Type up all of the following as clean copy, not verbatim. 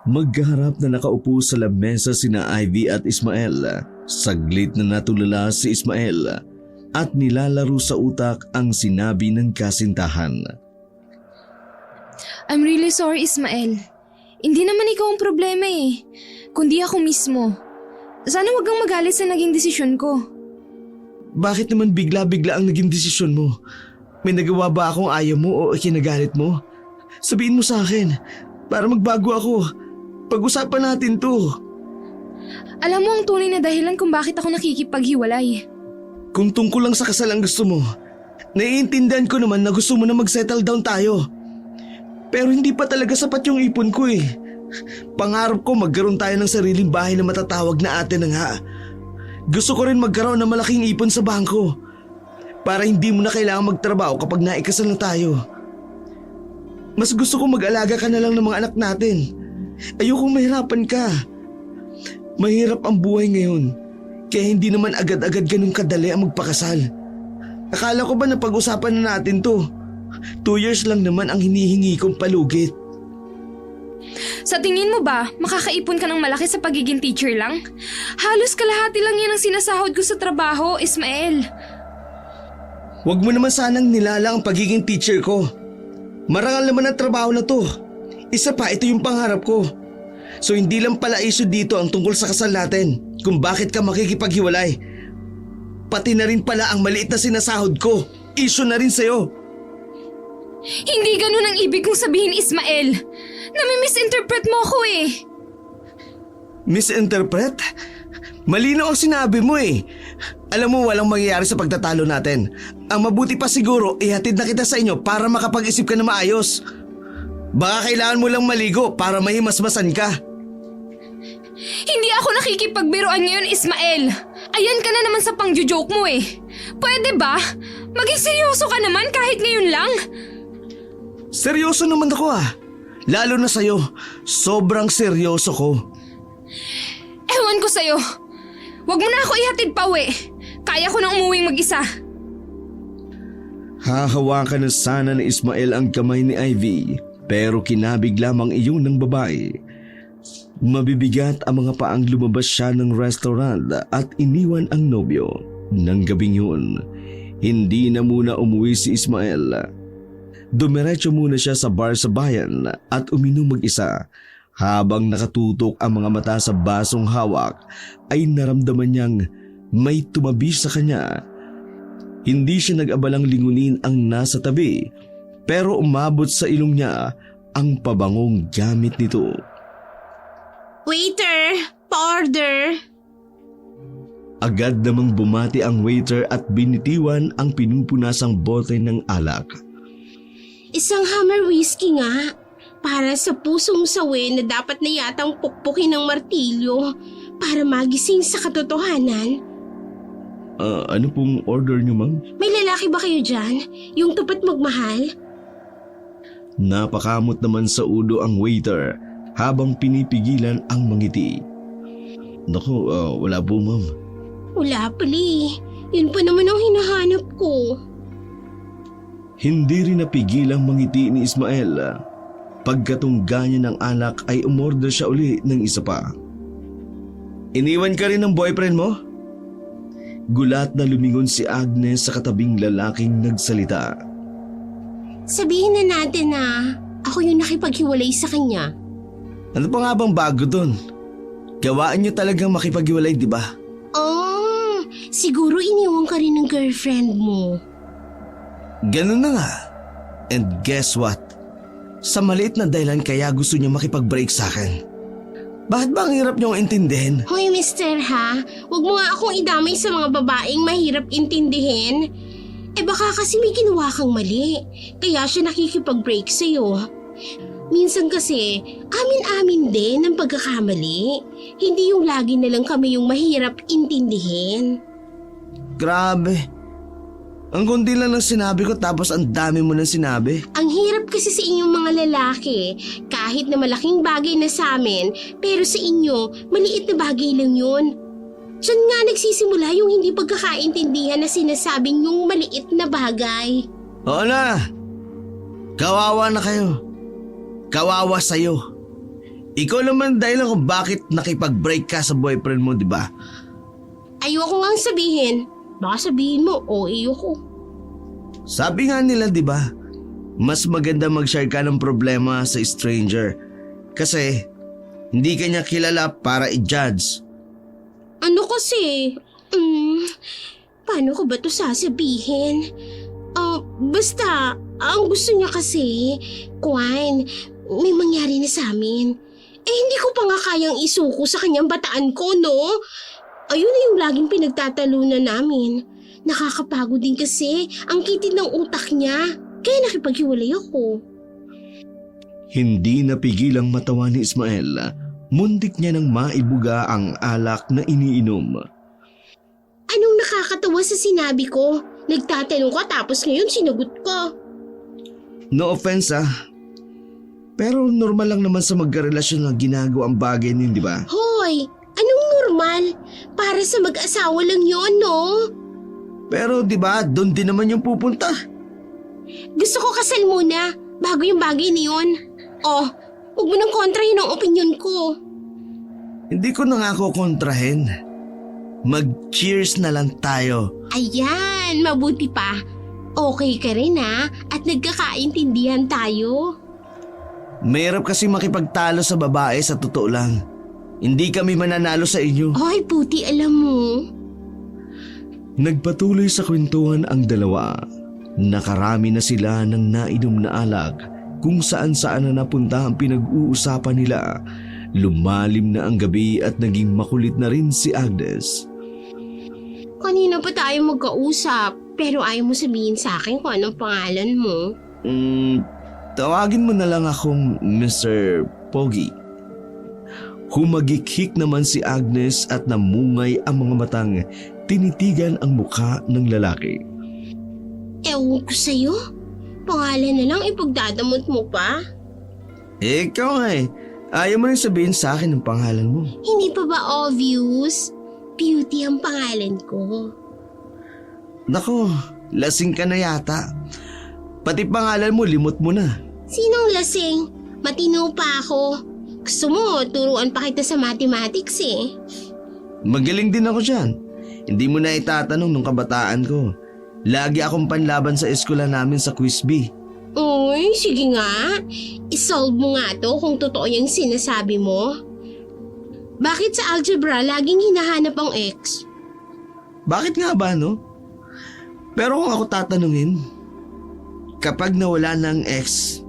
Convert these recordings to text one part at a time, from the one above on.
Magkaharap na nakaupo sa lamesa sina Ivy at Ismael. Saglit na natulala si Ismael at nilalaro sa utak ang sinabi ng kasintahan. I'm really sorry, Ismael. Hindi naman ikaw ang problema eh, kundi ako mismo. Sana wag kang magalit sa naging desisyon ko. Bakit naman bigla-bigla ang naging desisyon mo? May nagawa ba akong ayaw mo o ikinagalit mo? Sabihin mo sa akin para magbago ako. Pag-usapan natin to. Alam mo ang tunay na dahilan kung bakit ako nakikipaghiwalay. Kung tungkol lang sa kasal ang gusto mo, naiintindihan ko naman na gusto mo na mag-settle down tayo. Pero hindi pa talaga sapat yung ipon ko eh. Pangarap ko magkaroon tayo ng sariling bahay na matatawag na atin na nga. Gusto ko rin magkaroon ng malaking ipon sa bangko para hindi mo na kailangan magtrabaho kapag naikasal na tayo. Mas gusto ko mag-alaga ka na lang ng mga anak natin. Ayokong mahirapan ka. Mahirap ang buhay ngayon, kaya hindi naman agad-agad ganun kadali ang magpakasal. Akala ko ba na pag-usapan na natin to? 2 years lang naman ang hinihingi kong palugit. Sa tingin mo ba, makakaipon ka ng malaki sa pagiging teacher lang? Halos kalahati lang yan ang sinasahod ko sa trabaho, Ismael. Huwag mo naman sanang nilalang ang pagiging teacher ko. Marangal naman ang trabaho na to. Isa pa, ito yung pangarap ko. So hindi lang pala issue dito ang tungkol sa kasal natin, kung bakit ka makikipaghiwalay. Pati na rin pala ang maliit na sinasahod ko. Issue na rin sa'yo. Hindi ganun ang ibig kong sabihin, Ismael. Nami-misinterpret mo ako eh. Misinterpret? Malinaw ang sinabi mo eh. Alam mo walang mangyayari sa pagtatalo natin. Ang mabuti pa siguro ihatid na kita sa inyo para makapag-isip ka na maayos. Baka kailangan mo lang maligo para mahimasmasan ka. Hindi ako nakikipagbiruan ngayon, Ismael. Ayan ka na naman sa pangjo-joke mo eh. Pwede ba? Maging seryoso ka naman kahit ngayon lang. Seryoso naman ako ah. Lalo na sa'yo. Sobrang seryoso ko. Ewan ko sa'yo. Huwag mo na ako ihatid pa uwi. Kaya ko nang umuwing mag-isa. Hahawakan na sana ni Ismael ang kamay ni Ivy, pero kinabig lamang iyon ng babae. Mabibigat ang mga paang lumabas siya ng restaurant at iniwan ang nobyo. Nang gabing yun, hindi na muna umuwi si Ismael. Dumiretso muna siya sa bar sa bayan at uminom mag-isa. Habang nakatutok ang mga mata sa basong hawak, ay naramdaman niyang may tumabi sa kanya. Hindi siya nag-abalang lingunin ang nasa tabi, pero umabot sa ilong niya ang pabangong gamit nito. Waiter, pa-order. Agad namang bumati ang waiter at binitiwan ang pinupunasang bote ng alak. Isang Hammer whiskey nga. Para sa pusong sawi na dapat na yatang pukpukin ng martilyo para magising sa katotohanan. Ano pong order niyo, ma'am? May lalaki ba kayo dyan? Yung tapat magmahal? Napakamot naman sa ulo ang waiter habang pinipigilan ang mangiti. Naku, wala po, ma'am. Wala pali. Yun pa naman ang hinahanap ko. Hindi rin napigilang mangiti ni Ismael. Pagkatungga niya ng alak ay umorder siya uli ng isa pa. Iniwan ka rin ng boyfriend mo? Gulat na lumingon si Agnes sa katabing lalaking nagsalita. Sabihin na natin na ako yung nakipaghiwalay sa kanya. Ano pa nga bang bago dun? Gawaan niyo talagang makipaghiwalay, di ba? Oh, siguro iniwan ka rin ng girlfriend mo. Ganun na nga. And guess what? Sa maliit na dahilan kaya gusto niya makipag-break sa akin. Bakit ba ang hirap niyong intindihin? Hoy, mister ha, huwag mo nga akong idamay sa mga babaeng mahirap intindihin. Eh baka kasi may ginawa kang mali, kaya siya nakikipag-break sa'yo. Minsan kasi, amin-amin din ang pagkakamali. Hindi yung lagi na lang kami yung mahirap intindihin. Grabe. Ang kundi lang ng sinabi ko tapos ang dami mo nang sinabi. Ang hirap kasi sa inyong mga lalaki, kahit na malaking bagay na sa amin, pero sa inyo, maliit na bagay lang yun. Diyan nga nagsisimula yung hindi pagkakaintindihan na sinasabing yung maliit na bagay. Oo na. Kawawa na kayo. Kawawa sa'yo. Ikaw naman dahilan kung bakit nakipag-break ka sa boyfriend mo, di ba? Ayoko ngang sabihin. Baka sabihin mo, ayoko. Sabi nga nila, di ba? Mas maganda mag-share ka ng problema sa stranger. Kasi hindi ka niya kilala para i-judge. Ano kasi? Paano ko ba ito sasabihin? Basta, ang gusto niya kasi, Kwan, may mangyari na sa amin. Hindi ko pa nga kayang isuko sa kanyang bataan ko, no? Ayun na yung laging pinagtatalunan namin. Nakakapagod din kasi ang kitid ng utak niya. Kaya nakipaghiwalay ako. Hindi napigilang matawa ni Ismael. Muntik niya nang maibuga ang alak na iniinom. Anong nakakatawa sa sinabi ko? Nagtatanong ka tapos ngayon sinagot ko. No offense pero normal lang naman sa magkarelasyon na ginagawa ang bagay niyo, di ba? Hoy! Anong normal? Para sa mag-asawa lang yon, no? Pero di ba, doon din naman yung pupunta. Gusto ko kasal muna, bago yung bagay na yun. Huwag mo nang kontrahin ang opinion ko. Hindi ko na nga ako kontrahin. Mag-cheers na lang tayo. Ayan, mabuti pa. Okay ka rin at nagkakaintindihan tayo. Mahirap kasi makipagtalo sa babae sa totoo lang. Hindi kami mananalo sa inyo. Ay, puti alam mo. Nagpatuloy sa kwentuhan ang dalawa. Nakarami na sila ng nainom na alak kung saan-saan na napunta ang pinag-uusapan nila. Lumalim na ang gabi at naging makulit na rin si Agnes. Kanina pa tayo magkausap, pero ayaw mo sabihin sa akin kung anong pangalan mo. Tawagin mo na lang akong Mr. Pogi. Humagikhik naman si Agnes at namungay ang mga matang tinitigan ang mukha ng lalaki. Ewan ko sa'yo. Pangalan na lang ipagdadamot mo pa. Ikaw nga ayaw mo rin sabihin sa akin ang pangalan mo. Hindi pa ba obvious? Beauty ang pangalan ko. Nako, lasing ka na yata. Pati pangalan mo, limot mo na. Sinong lasing? Matino pa ako. Gusto mo, turuan pa kita sa mathematics eh. Magaling din ako dyan. Hindi mo na itatanong nung kabataan ko. Lagi akong panlaban sa eskwela namin sa Quiz Bee. Uy, sige nga. Isolve mo nga to kung totoo yung sinasabi mo. Bakit sa algebra laging hinahanap ang X? Bakit nga ba, no? Pero kung ako tatanungin, kapag nawala ng X,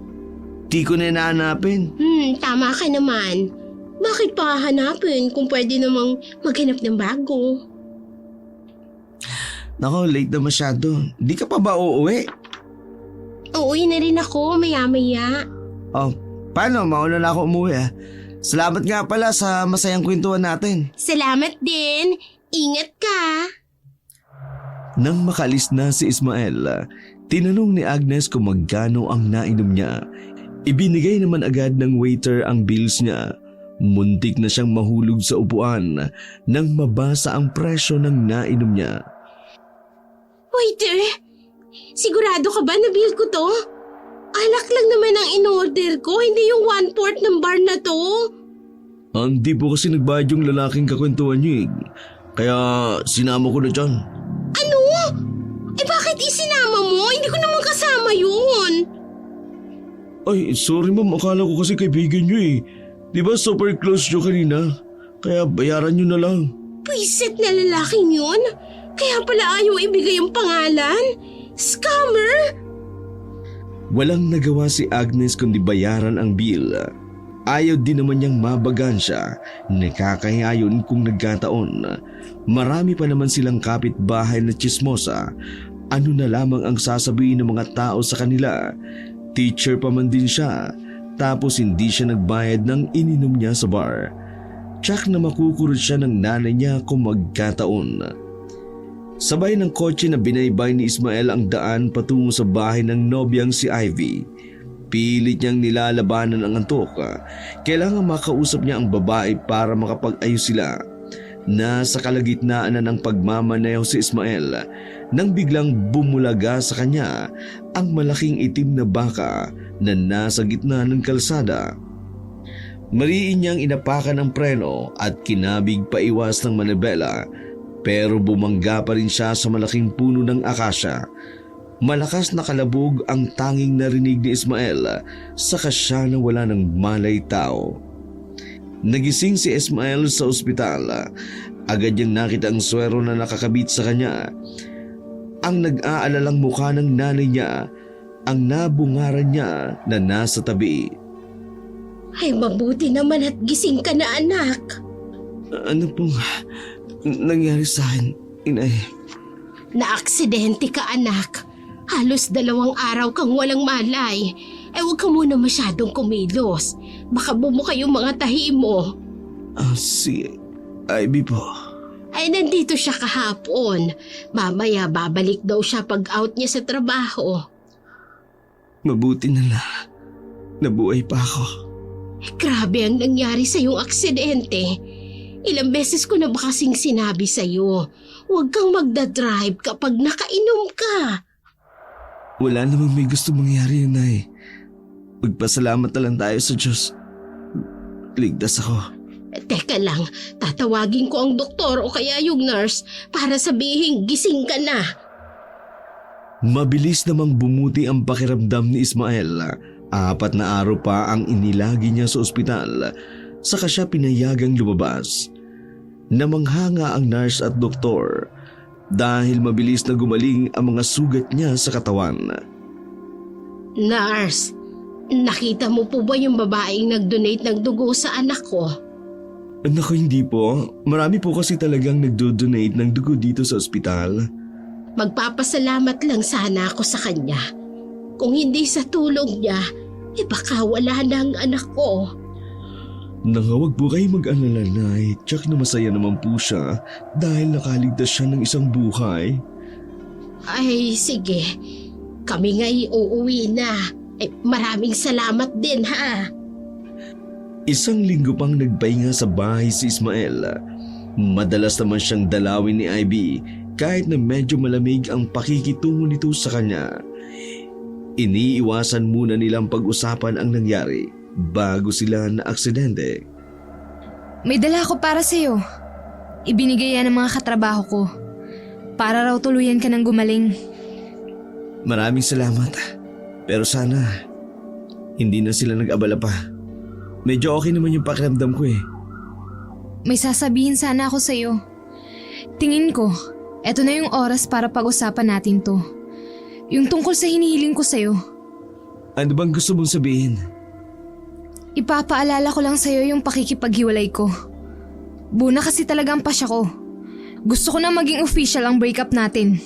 di ko na hinahanapin. Tama ka naman. Bakit pa hahanapin kung pwede namang maghanap ng bago? Nako, late na masyado. Di ka pa ba uuwi? Uuwi na rin ako maya-maya. Paano? Mauna na ako umuwi Salamat nga pala sa masayang kwentuhan natin. Salamat din. Ingat ka. Nang makalis na si Ismael, tinanong ni Agnes kung magkano ang nainom niya. Ibinigay naman agad ng waiter ang bills niya. Muntik na siyang mahulog sa upuan nang mabasa ang presyo ng nainom niya. Waiter, sigurado ka ba na bill ko to? Alak lang naman ang in-order ko, hindi yung 1/4 ng bar na to. Hindi po kasi nagbayad yung lalaking kakwentuhan niyo Kaya sinama ko na dyan. Ano? Bakit isinama mo? Hindi ko naman kasama yun. Ay, sorry ma'am. Akala ko kasi kaibigan niyo Di ba super close niyo kanina? Kaya bayaran niyo na lang. Pwisit na lalaking yun? Kaya pala ayaw ibigay ang pangalan? Scammer! Walang nagawa si Agnes kundi bayaran ang bill. Ayaw din naman niyang mabagan siya. Nakakahiya yun kung nagkataon. Marami pa naman silang kapitbahay na tsismosa. Ano na lamang ang sasabihin ng mga tao sa kanila? Teacher pa man din siya. Tapos hindi siya nagbayad ng ininom niya sa bar. Tsak na makukurot siya ng nanay niya kung magkataon. Sabay ng kotse na binaybay ni Ismael ang daan patungo sa bahay ng nobyang si Ivy. Pilit niyang nilalabanan ang antok. Kailangan makausap niya ang babae para makapag-ayos sila. Nasa kalagitnaan na ng pagmamaneho si Ismael nang biglang bumulaga sa kanya ang malaking itim na baka na nasa gitna ng kalsada. Mariin niyang inapakan ang preno at kinabig paiwas ng manibela, pero bumangga pa rin siya sa malaking puno ng akasya. Malakas na kalabog ang tanging narinig ni Ismael, saka siya na wala ng malay tao. Nagising si Ismael sa ospital. Agad niyang nakita ang swero na nakakabit sa kanya. Ang nag-aalalang mukha ng nanay niya, ang nabungaran niya na nasa tabi. Ay, mabuti naman at gising ka na, anak. Ano pong nangyari sa akin, inay? Naaksidente ka, anak. Halos 2 araw kang walang malay. Huwag ka muna masyadong kumilos. Baka bumuka yung mga tahi mo. Si Ivy po. Ay, nandito siya kahapon. Mamaya babalik daw siya pag out niya sa trabaho. Mabuti na lang. Nabuhay pa ako. Grabe ang nangyari sa iyong aksidente. Ilang beses ko na ba kasing sinabi sa iyo, huwag kang magdadrive kapag nakainom ka. Wala namang may gusto mangyari yun, Nay. Magpasalamat na lang tayo sa Diyos. Ligtas ako. Teka lang, tatawagin ko ang doktor o kaya yung nurse para sabihin gising ka na. Mabilis namang bumuti ang pakiramdam ni Ismael. 4 na araw pa ang inilagi niya sa ospital, saka siya pinayagang lumabas. Namanghanga ang nurse at doktor dahil mabilis na gumaling ang mga sugat niya sa katawan. Nurse, nakita mo po ba yung babaeng nag-donate ng dugo sa anak ko? Naku, hindi po. Marami po kasi talagang nagdo-donate ng dugo dito sa ospital. Magpapasalamat lang sana ako sa kanya. Kung hindi sa tulong niya, baka wala na ang anak ko. Nangawag po kayo mag-alala, Nay. Tsak na masaya naman po siya dahil nakaligtas siya ng isang buhay. Ay, sige. Kami nga'y uuwi na. Maraming salamat din, ha? 1 linggo pang nagpahinga sa bahay si Ismael. Madalas naman siyang dalawin ni Ivy kahit na medyo malamig ang pakikitungo nito sa kanya. Iniiwasan muna nilang pag-usapan ang nangyari bago sila na aksidente. May dala ako para sa'yo. Ibinigay yan ng mga katrabaho ko. Para raw tuluyan ka ng gumaling. Maraming salamat. Pero sana, hindi na sila nag-abala pa. Medyo okay naman yung pakiramdam ko eh. May sasabihin sana ako sa'yo. Tingin ko, eto na yung oras para pag-usapan natin to. Yung tungkol sa hinihiling ko sa'yo. Ano bang gusto mong sabihin? Ipapaalala ko lang sa'yo yung pakikipaghiwalay ko. Buna kasi talagang pasya ko. Gusto ko na maging official ang breakup natin.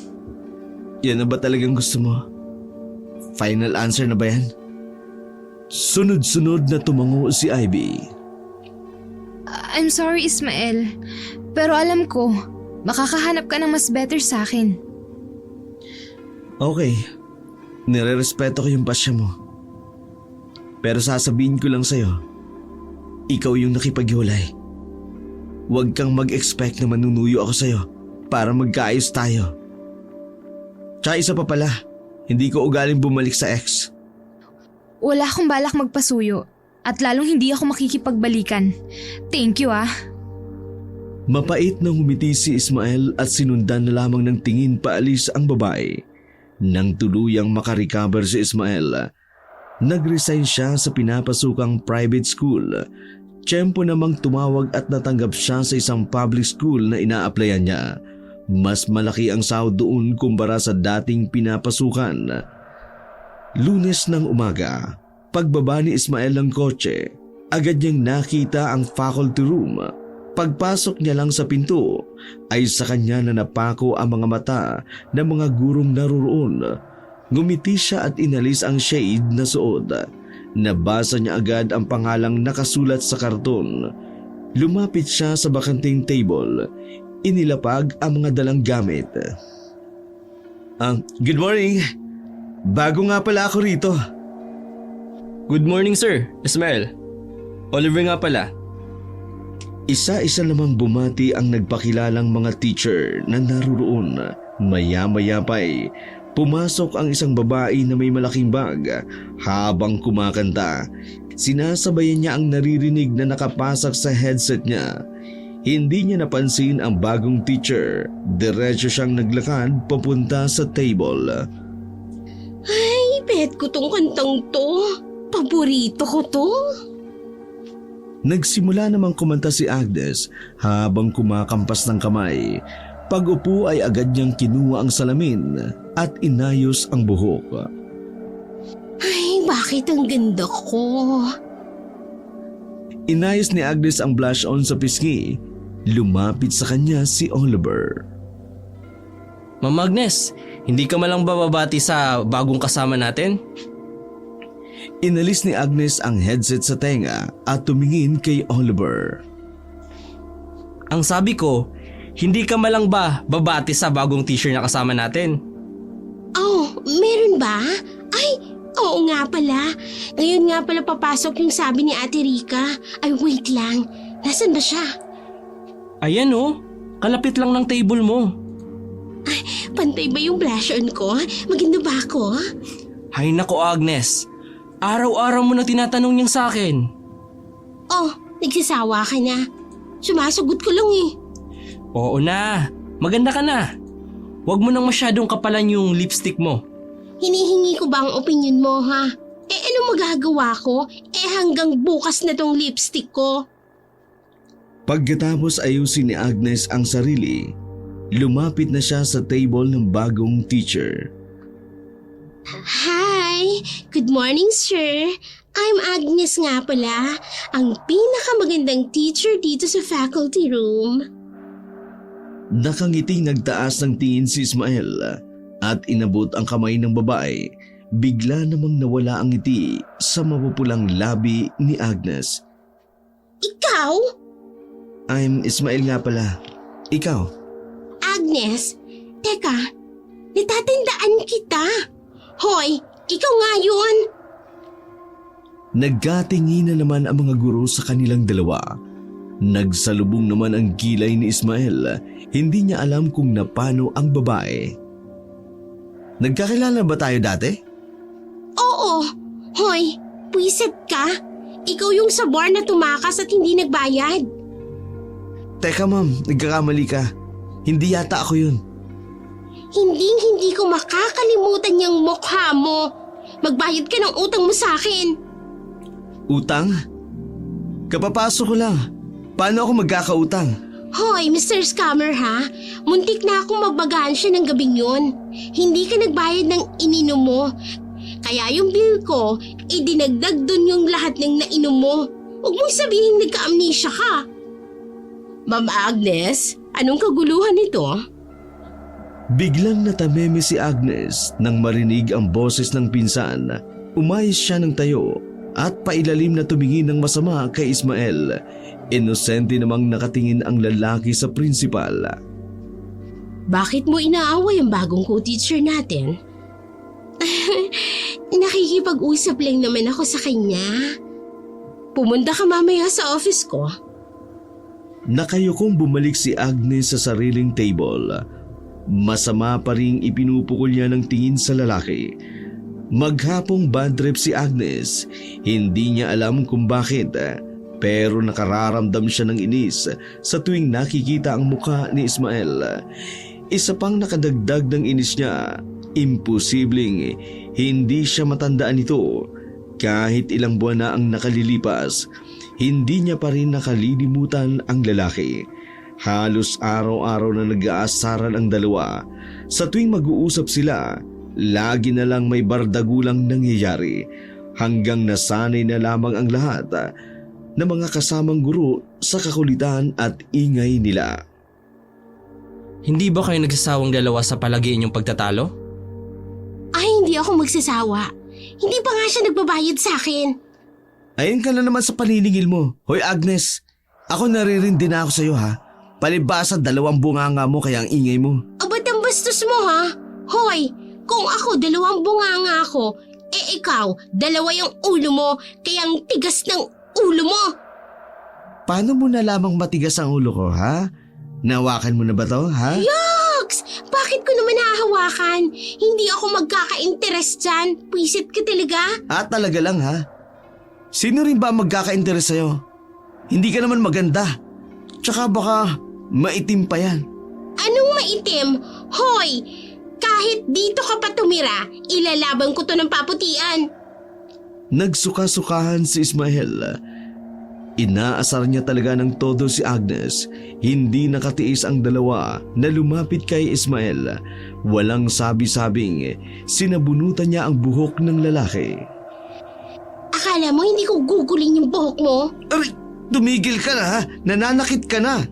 Yan na ba talagang gusto mo? Final answer na ba yan? Sunod-sunod na tumango si Ivy. I'm sorry, Ismael. Pero alam ko, makakahanap ka ng mas better sa akin. Okay, nire-respeto ko yung pasya mo. Pero sasabihin ko lang sa'yo, ikaw yung nakipaghiwalay. Huwag kang mag-expect na manunuyo ako sa'yo para magkaayos tayo. Tsaka isa pa pala, hindi ko ugaling bumalik sa ex. Wala akong balak magpasuyo at lalong hindi ako makikipagbalikan. Thank you ah. Mapait na humiti si Ismael at sinundan na lamang ng tingin paalis ang babae. Nang tuluyang makarecover si Ismael, nag-resign siya sa pinapasukang private school. Tiyempo namang tumawag at natanggap siya sa isang public school na ina-applyan niya. Mas malaki ang sahod doon kumpara sa dating pinapasukan. Lunes ng umaga, pagbaba ni Ismael ng kotse, agad niyang nakita ang faculty room. Pagpasok niya lang sa pinto, ay sa kanya na napako ang mga mata ng mga gurong naroroon. Ngumiti siya at inalis ang shade na suot. Nabasa niya agad ang pangalang nakasulat sa karton. Lumapit siya sa bakanting table. Inilapag ang mga dalang gamit. Good morning. Bago nga pala ako rito. Good morning, sir. Ismael. Oliver nga pala. Isa-isa namang bumati ang nagpakilalang mga teacher na naroon. Maya-maya pa'y pumasok ang isang babae na may malaking bag habang kumakanta. Sinasabayan niya ang naririnig na nakapasak sa headset niya. Hindi niya napansin ang bagong teacher. Diretso siyang naglakad papunta sa table. Ay, bet ko tong kantang to. Paborito ko to. Nagsimula namang kumanta si Agnes habang kumakampas ng kamay. Pag-upo ay agad niyang kinuha ang salamin at inayos ang buhok. Ay, bakit ang ganda ko? Inayos ni Agnes ang blush on sa pisngi. Lumapit sa kanya si Oliver. Ma'am Agnes, hindi ka malang bababati sa bagong kasama natin? Inalis ni Agnes ang headset sa tenga at tumingin kay Oliver. Ang sabi ko, hindi ka malang ba babati sa bagong teacher na kasama natin? Oh, meron ba? Ay, oo nga pala. Ngayon nga pala papasok yung sabi ni Ate Rika. Ay, wait lang. Nasaan ba siya? Ayan oh, kalapit lang ng table mo. Pantay ba yung blush on ko? Maganda ba ako? Hay nako Agnes, araw-araw mo na tinatanong niyang sa akin. Oh, nagsasawa ka na. Sumasagot ko lang eh. Oo na, maganda ka na. Huwag mo nang masyadong kapalan yung lipstick mo. Hinihingi ko ba ang opinion mo, ha? Eh, ano magagawa ko? Eh, hanggang bukas na tong lipstick ko. Pagkatapos ayusin ni Agnes ang sarili, lumapit na siya sa table ng bagong teacher. Hi! Good morning, sir. I'm Agnes nga pala, ang pinakamagandang teacher dito sa faculty room. Nakangiting nagtaas ng tingin si Ismael at inabot ang kamay ng babae. Bigla namang nawala ang ngiti sa mapupulang labi ni Agnes. Ikaw? I'm Ismael nga pala. Ikaw? Agnes? Teka, natatandaan kita. Hoy, ikaw nga yun. Nagkatingin na naman ang mga guro sa kanilang dalawa. Nagsalubong naman ang kilay ni Ismael. Hindi niya alam kung napano ang babae. Nagkakilala ba tayo dati? Oo. Hoy, puwiset ka. Ikaw yung sa bar na tumakas at hindi nagbayad. Teka ma'am, nagkakamali ka. Hindi yata ako yun. Hindi ko makakalimutan yung mukha mo. Magbayad ka ng utang mo sa akin. Utang? Kapapasok ko lang. Paano ako magkakautang? Hoy, Mr. Scammer ha. Muntik na akong magbagansya ng gabing yun. Hindi ka nagbayad ng ininom mo. Kaya yung bill ko, idinagdag dun yung lahat ng nainom mo. Huwag mong sabihin nagka-amnesia ka. Ma'am Agnes, anong kaguluhan ito? Biglang natameme si Agnes nang marinig ang boses ng pinsan. Umayos siya ng tayo at pailalim na tumingin ng masama kay Ismael. Inosente namang nakatingin ang lalaki sa principal. Bakit mo inaaway ang bagong co-teacher natin? Nakikipag-usap lang naman ako sa kanya. Pumunta ka mamaya sa office ko. Nakayukong bumalik si Agnes sa sariling table. Masama pa ring ipinupukol niya ng tingin sa lalaki. Maghapong bad trip si Agnes. Hindi niya alam kung bakit. Pero nakararamdam siya ng inis sa tuwing nakikita ang mukha ni Ismael. Isa pang nakadagdag ng inis niya, imposibleng hindi siya matandaan ito. Kahit ilang buwan na ang nakalilipas, hindi niya pa rin nakalilimutan ang lalaki. Halos araw-araw na nag-aasaran ang dalawa. Sa tuwing mag-uusap sila, lagi na lang may bardagulang nangyayari hanggang nasanay na lamang ang lahat na mga kasamang guro sa kakulitan at ingay nila. Hindi ba kayo nagsasawang dalawa sa palagi inyong pagtatalo? Ay, hindi ako magsasawa. Hindi pa nga siya nagbabayad sa akin. Ayun ka na naman sa paniningil mo. Hoy Agnes, ako naririndi na ako sa iyo ha. Palibasa 2 bunganga mo kaya ang ingay mo. Ba't ang bastos mo ha? Hoy, kung ako 2 bunganga ako, eh ikaw 2 yung ulo mo kaya ang tigas ng ulo mo. Paano mo na lamang matigas ang ulo ko ha? Nawakan mo na ba to ha? Yucks! Bakit ko naman hahawakan? Hindi ako magkaka-interest dyan. Pwisit ka talaga. Talaga lang ha? Sino rin ba ang magkaka-interes sa'yo? Hindi ka naman maganda. Tsaka baka maitim pa yan. Anong maitim? Hoy! Kahit dito ka pa tumira, ilalaban ko to ng paputian. Nagsuka-sukahan si Ismael. Inaasar niya talaga ng todo si Agnes. Hindi nakatiis ang dalawa na lumapit kay Ismael. Walang sabi-sabing, sinabunutan niya ang buhok ng lalaki. Akala mo hindi ko gugulin yung buhok mo? Aray, tumigil ka na ha! Nananakit ka na!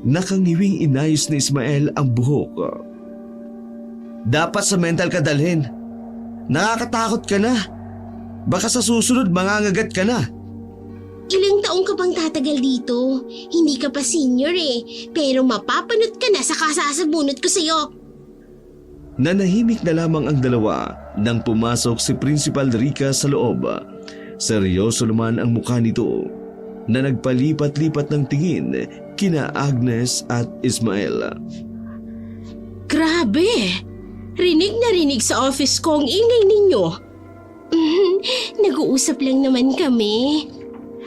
Nakangiwing inayos ni Ismael ang buhok. Dapat sa mental ka dalhin. Nakakatakot ka na. Baka sa susunod mangangagat ka na. Ilang taong ka pang tatagal dito? Hindi ka pa senior eh, pero mapapanot ka na sa kasasabunot ko sa'yo. Nanahimik na lamang ang dalawa nang pumasok si Principal Rica sa loob. Seryoso naman ang mukha nito na nagpalipat-lipat ng tingin kina Agnes at Ismael. Grabe! Rinig na rinig sa office ko ang ingay ninyo. Nag-uusap lang naman kami.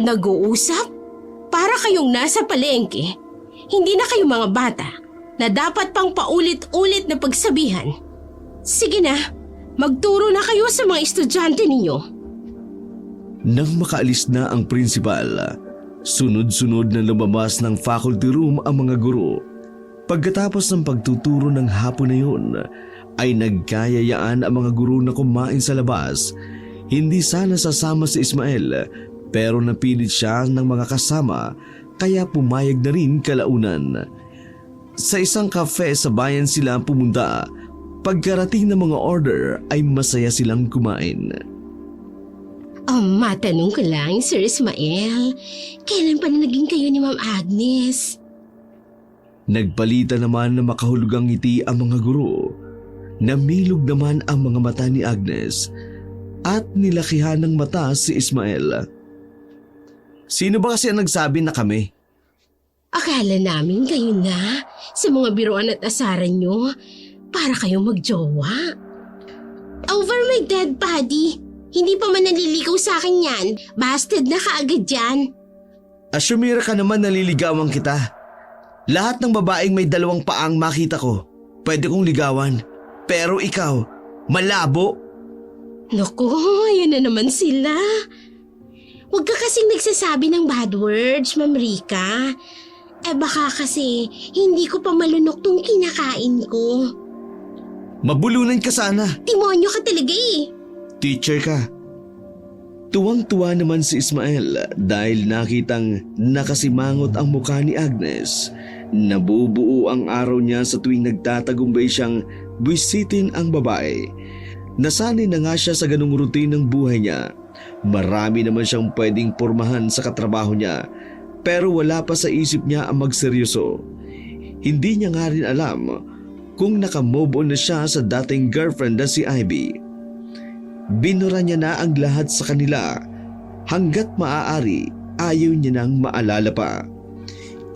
Nag-uusap? Para kayong nasa palengke. Hindi na kayo mga bata na dapat pang paulit-ulit na pagsabihan. Sige na, magturo na kayo sa mga estudyante ninyo. Nang makaalis na ang principal, sunod-sunod na lumabas ng faculty room ang mga guro. Pagkatapos ng pagtuturo ng hapon na yun, ay nagkayayaan ang mga guro na kumain sa labas. Hindi sana sasama si Ismael, pero napilit siya ng mga kasama kaya pumayag na rin kalaunan. Sa isang cafe sa bayan sila pumunta. Pagkarating ng mga order ay masaya silang kumain. Matanong ko lang, Sir Ismael, kailan pa na naging kayo ni Ma'am Agnes? Nagpalita naman na makahulugang ngiti ang mga guro. Namilog naman ang mga mata ni Agnes at nilakihan ng mata si Ismael. Sino ba kasi ang nagsabi na kami? Akala namin kayo na sa mga biruan at asaran nyo para kayong magjowa. Over my dead body. Hindi pa man naliligaw sa akin yan. Busted na kaagad yan. Asumira ka naman naliligawan kita. Lahat ng babaeng may dalawang paang makita ko, pwede kong ligawan. Pero ikaw, malabo. Naku, ayan na naman sila. Huwag ka kasing nagsasabi ng bad words, Ma'am Rica. Baka kasi hindi ko pa malunok tong kinakain ko. Mabulunan ka sana. Demonyo ka talaga eh. Teacher ka. Tuwang-tuwa naman si Ismael dahil nakitang nakasimangot ang mukha ni Agnes. Nabubuo ang araw niya sa tuwing nagtatagumpay siyang buwisitin ang babae. Nasanay na nga siya sa ganung routine ng buhay niya. Marami naman siyang pwedeng pormahan sa katrabaho niya, pero wala pa sa isip niya ang magseryoso. Hindi niya nga rin alam kung nakamove on na siya sa dating girlfriend na si Ivy. Binura niya na ang lahat sa kanila. Hanggat maaari, ayaw niya nang maalala pa.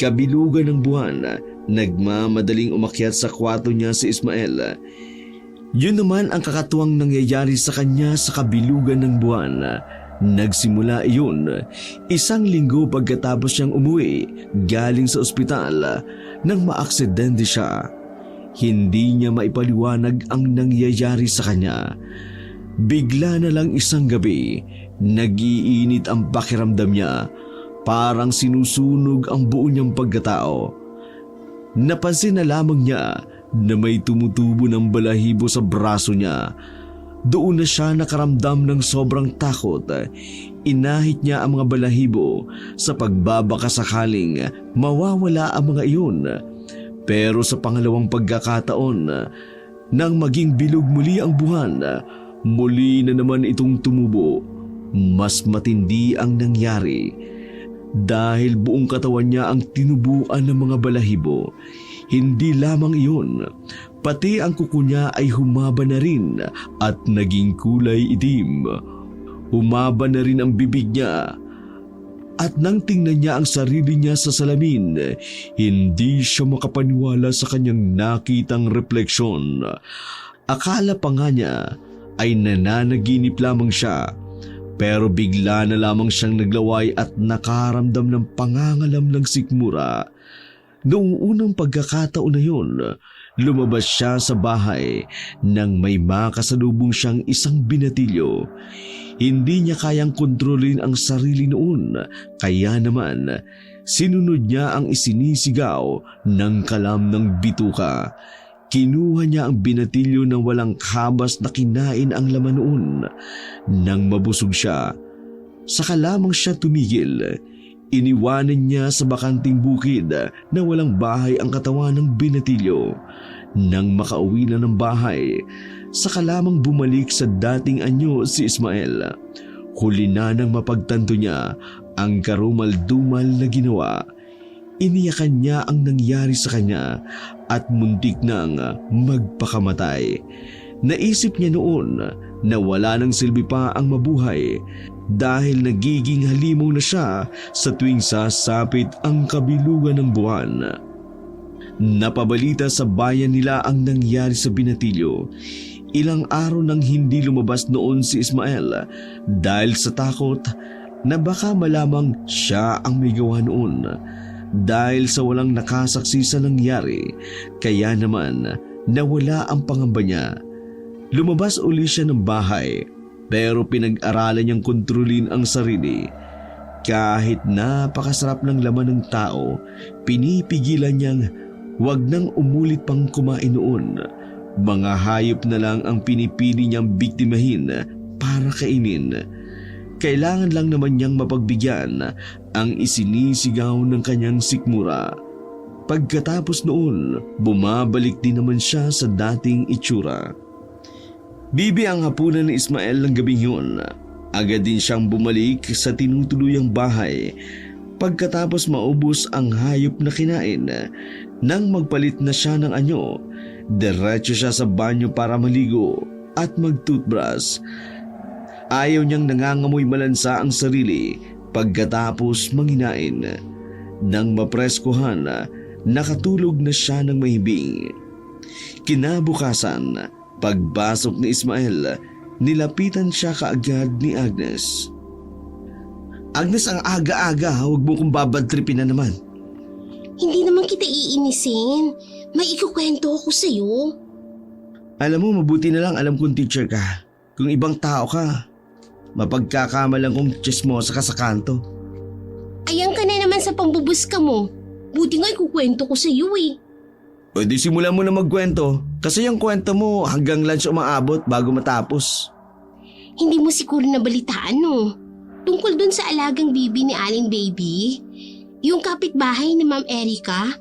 Kabilugan ng buwan, nagmamadaling umakyat sa kwarto niya si Ismael. Yun naman ang kakatuwang nangyayari sa kanya sa kabilugan ng buwan. Nagsimula iyon 1 linggo pagkatapos siyang umuwi galing sa ospital nang maaksidente siya. Hindi niya maipaliwanag ang nangyayari sa kanya. Bigla na lang isang gabi, nag-iinit ang pakiramdam niya. Parang sinusunog ang buo niyang pagkatao. Napansin na lamang niya na may tumutubo ng balahibo sa braso niya. Doon na siya nakaramdam ng sobrang takot. Inahit niya ang mga balahibo sa pagbabaka sakaling mawawala ang mga iyon. Pero sa pangalawang pagkakataon, nang maging bilog muli ang buwan, muli na naman itong tumubo. Mas matindi ang nangyari. Dahil buong katawan niya ang tinubuan ng mga balahibo. Hindi lamang iyon, pati ang kuko niya ay humaba na rin at naging kulay itim. Humaba na rin ang bibig niya. At nang tingnan niya ang sarili niya sa salamin, hindi siya makapaniwala sa kanyang nakitang refleksyon. Akala pa nga niya ay nananaginip lamang siya. Pero bigla na lamang siyang naglaway at nakaramdam ng pangangalam ng sikmura. Noong unang pagkakataon na yun, lumabas siya sa bahay nang may makasalubong siyang isang binatilyo. Hindi niya kayang kontrolin ang sarili noon, kaya naman sinunod niya ang isinisigaw ng kalam ng bituka. Kinuha niya ang binatilyo na walang habas na kinain ang laman noon. Nang mabusog siya, saka lamang siya tumigil. Iniwanan niya sa bakanting bukid na walang bahay ang katawan ng binatilyo. Nang makauwi na ng bahay, saka lamang bumalik sa dating anyo si Ismael. Huli na nang mapagtanto niya ang karumal-dumal na ginawa. Iniyakan niya ang nangyari sa kanya at muntik nang magpakamatay. Naisip niya noon na wala nang silbi pa ang mabuhay dahil nagiging halimaw na siya sa tuwing sasapit ang kabilugan ng buwan. Napabalita sa bayan nila ang nangyari sa binatilyo. Ilang araw nang hindi lumabas noon si Ismael dahil sa takot na baka malamang siya ang may gawa noon. Dahil sa walang nakasaksi sa nangyari, kaya naman nawala ang pangamba niya. Lumabas uli siya ng bahay pero pinag-aralan niyang kontrolin ang sarili. Kahit napakasarap ng laman ng tao, pinipigilan niyang wag nang umulit pang kumain noon. Mga hayop na lang ang pinipili niyang biktimahin para kainin. Kailangan lang naman niyang mapagbigyan ang isinisigaw ng kanyang sikmura. Pagkatapos noon, bumabalik din naman siya sa dating itsura. Bibi ang hapunan ni Ismael ng gabing yun. Agad din siyang bumalik sa tinutuluyang bahay. Pagkatapos maubos ang hayop na kinain, nang magpalit na siya ng anyo, diretso siya sa banyo para maligo at mag-toothbrush. Ayaw niyang nangangamoy malansa ang sarili pagkatapos manginain. Nang mapreskuhan, nakatulog na siya ng mahimbing. Kinabukasan, pagbasok ni Ismael, nilapitan siya kaagad ni Agnes. Agnes, ang aga-aga, huwag mo kong babadtripin na naman. Hindi naman kita iinisin. May ikukwento ako sa'yo. Alam mo, mabuti na lang alam kong teacher ka. Kung ibang tao ka, mapagkakamalang kong chismosa ka sa kanto. Ayan ka na naman sa pambubuska mo. Buti nga ikukwento ko sa'yo eh. O di simulan mo na magkwento. Kasi yung kwento mo hanggang lunch umaabot bago matapos. Hindi mo siguro nabalitaan no? Tungkol dun sa alagang bibi ni Aling Baby. Yung kapitbahay ni Ma'am Erica.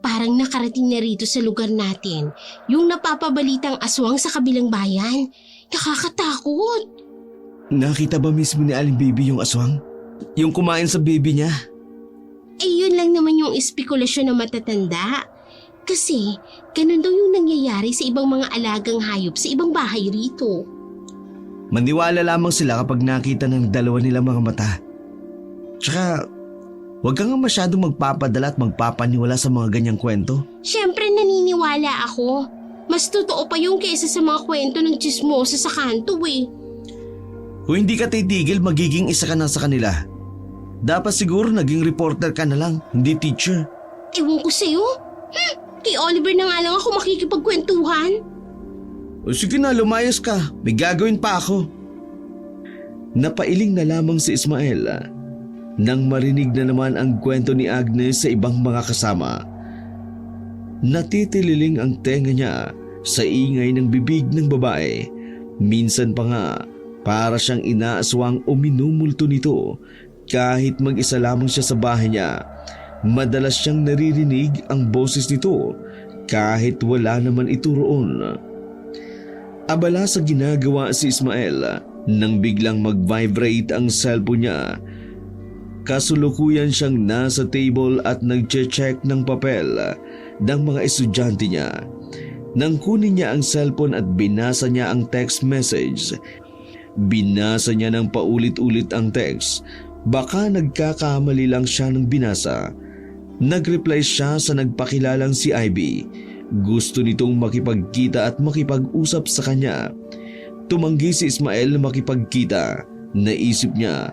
Parang nakarating na rito sa lugar natin. Yung napapabalitang aswang sa kabilang bayan. Nakakatakot. Nakita ba mismo ni Aling Baby yung aswang? Yung kumain sa baby niya? Eh yun lang naman yung espekulasyon na matatanda. Kasi ganun daw yung nangyayari sa ibang mga alagang hayop sa ibang bahay rito. Maniwala lamang sila kapag nakita ng dalawa nilang mga mata. Tsaka, huwag kang masyadong magpapadala at magpapaniwala sa mga ganyang kwento. Siyempre naniniwala ako. Mas totoo pa yung kaysa sa mga kwento ng chismosa sa kanto eh. Kung hindi ka titigil, magiging isa ka na sa kanila. Dapat siguro naging reporter ka na lang, hindi teacher. Ewan ko sa'yo. Kay Oliver na nga lang ako makikipagkwentuhan. O sige na, lumayas ka. May gagawin pa ako. Napailing na lamang si Ismael nang marinig na naman ang kwento ni Agnes sa ibang mga kasama. Natitililing ang tenga niya sa ingay ng bibig ng babae. Minsan pa nga, para siyang inaaswang o minumulto nito kahit mag-isa lamang siya sa bahay niya. Madalas siyang naririnig ang boses nito kahit wala naman ito roon. Abala sa ginagawa si Ismael nang biglang mag-vibrate ang cellphone niya. Kasulukuyan siyang nasa table at nag-check ng papel ng mga estudyante niya. Nang kunin niya ang cellphone at binasa niya ang text message. Binasa niya ng paulit-ulit ang text. Baka nagkakamali lang siya ng binasa. Nag-reply siya sa nagpakilalang si Ivy. Gusto nitong makipagkita at makipag-usap sa kanya. Tumanggi si Ismael na makipagkita Naisip niya,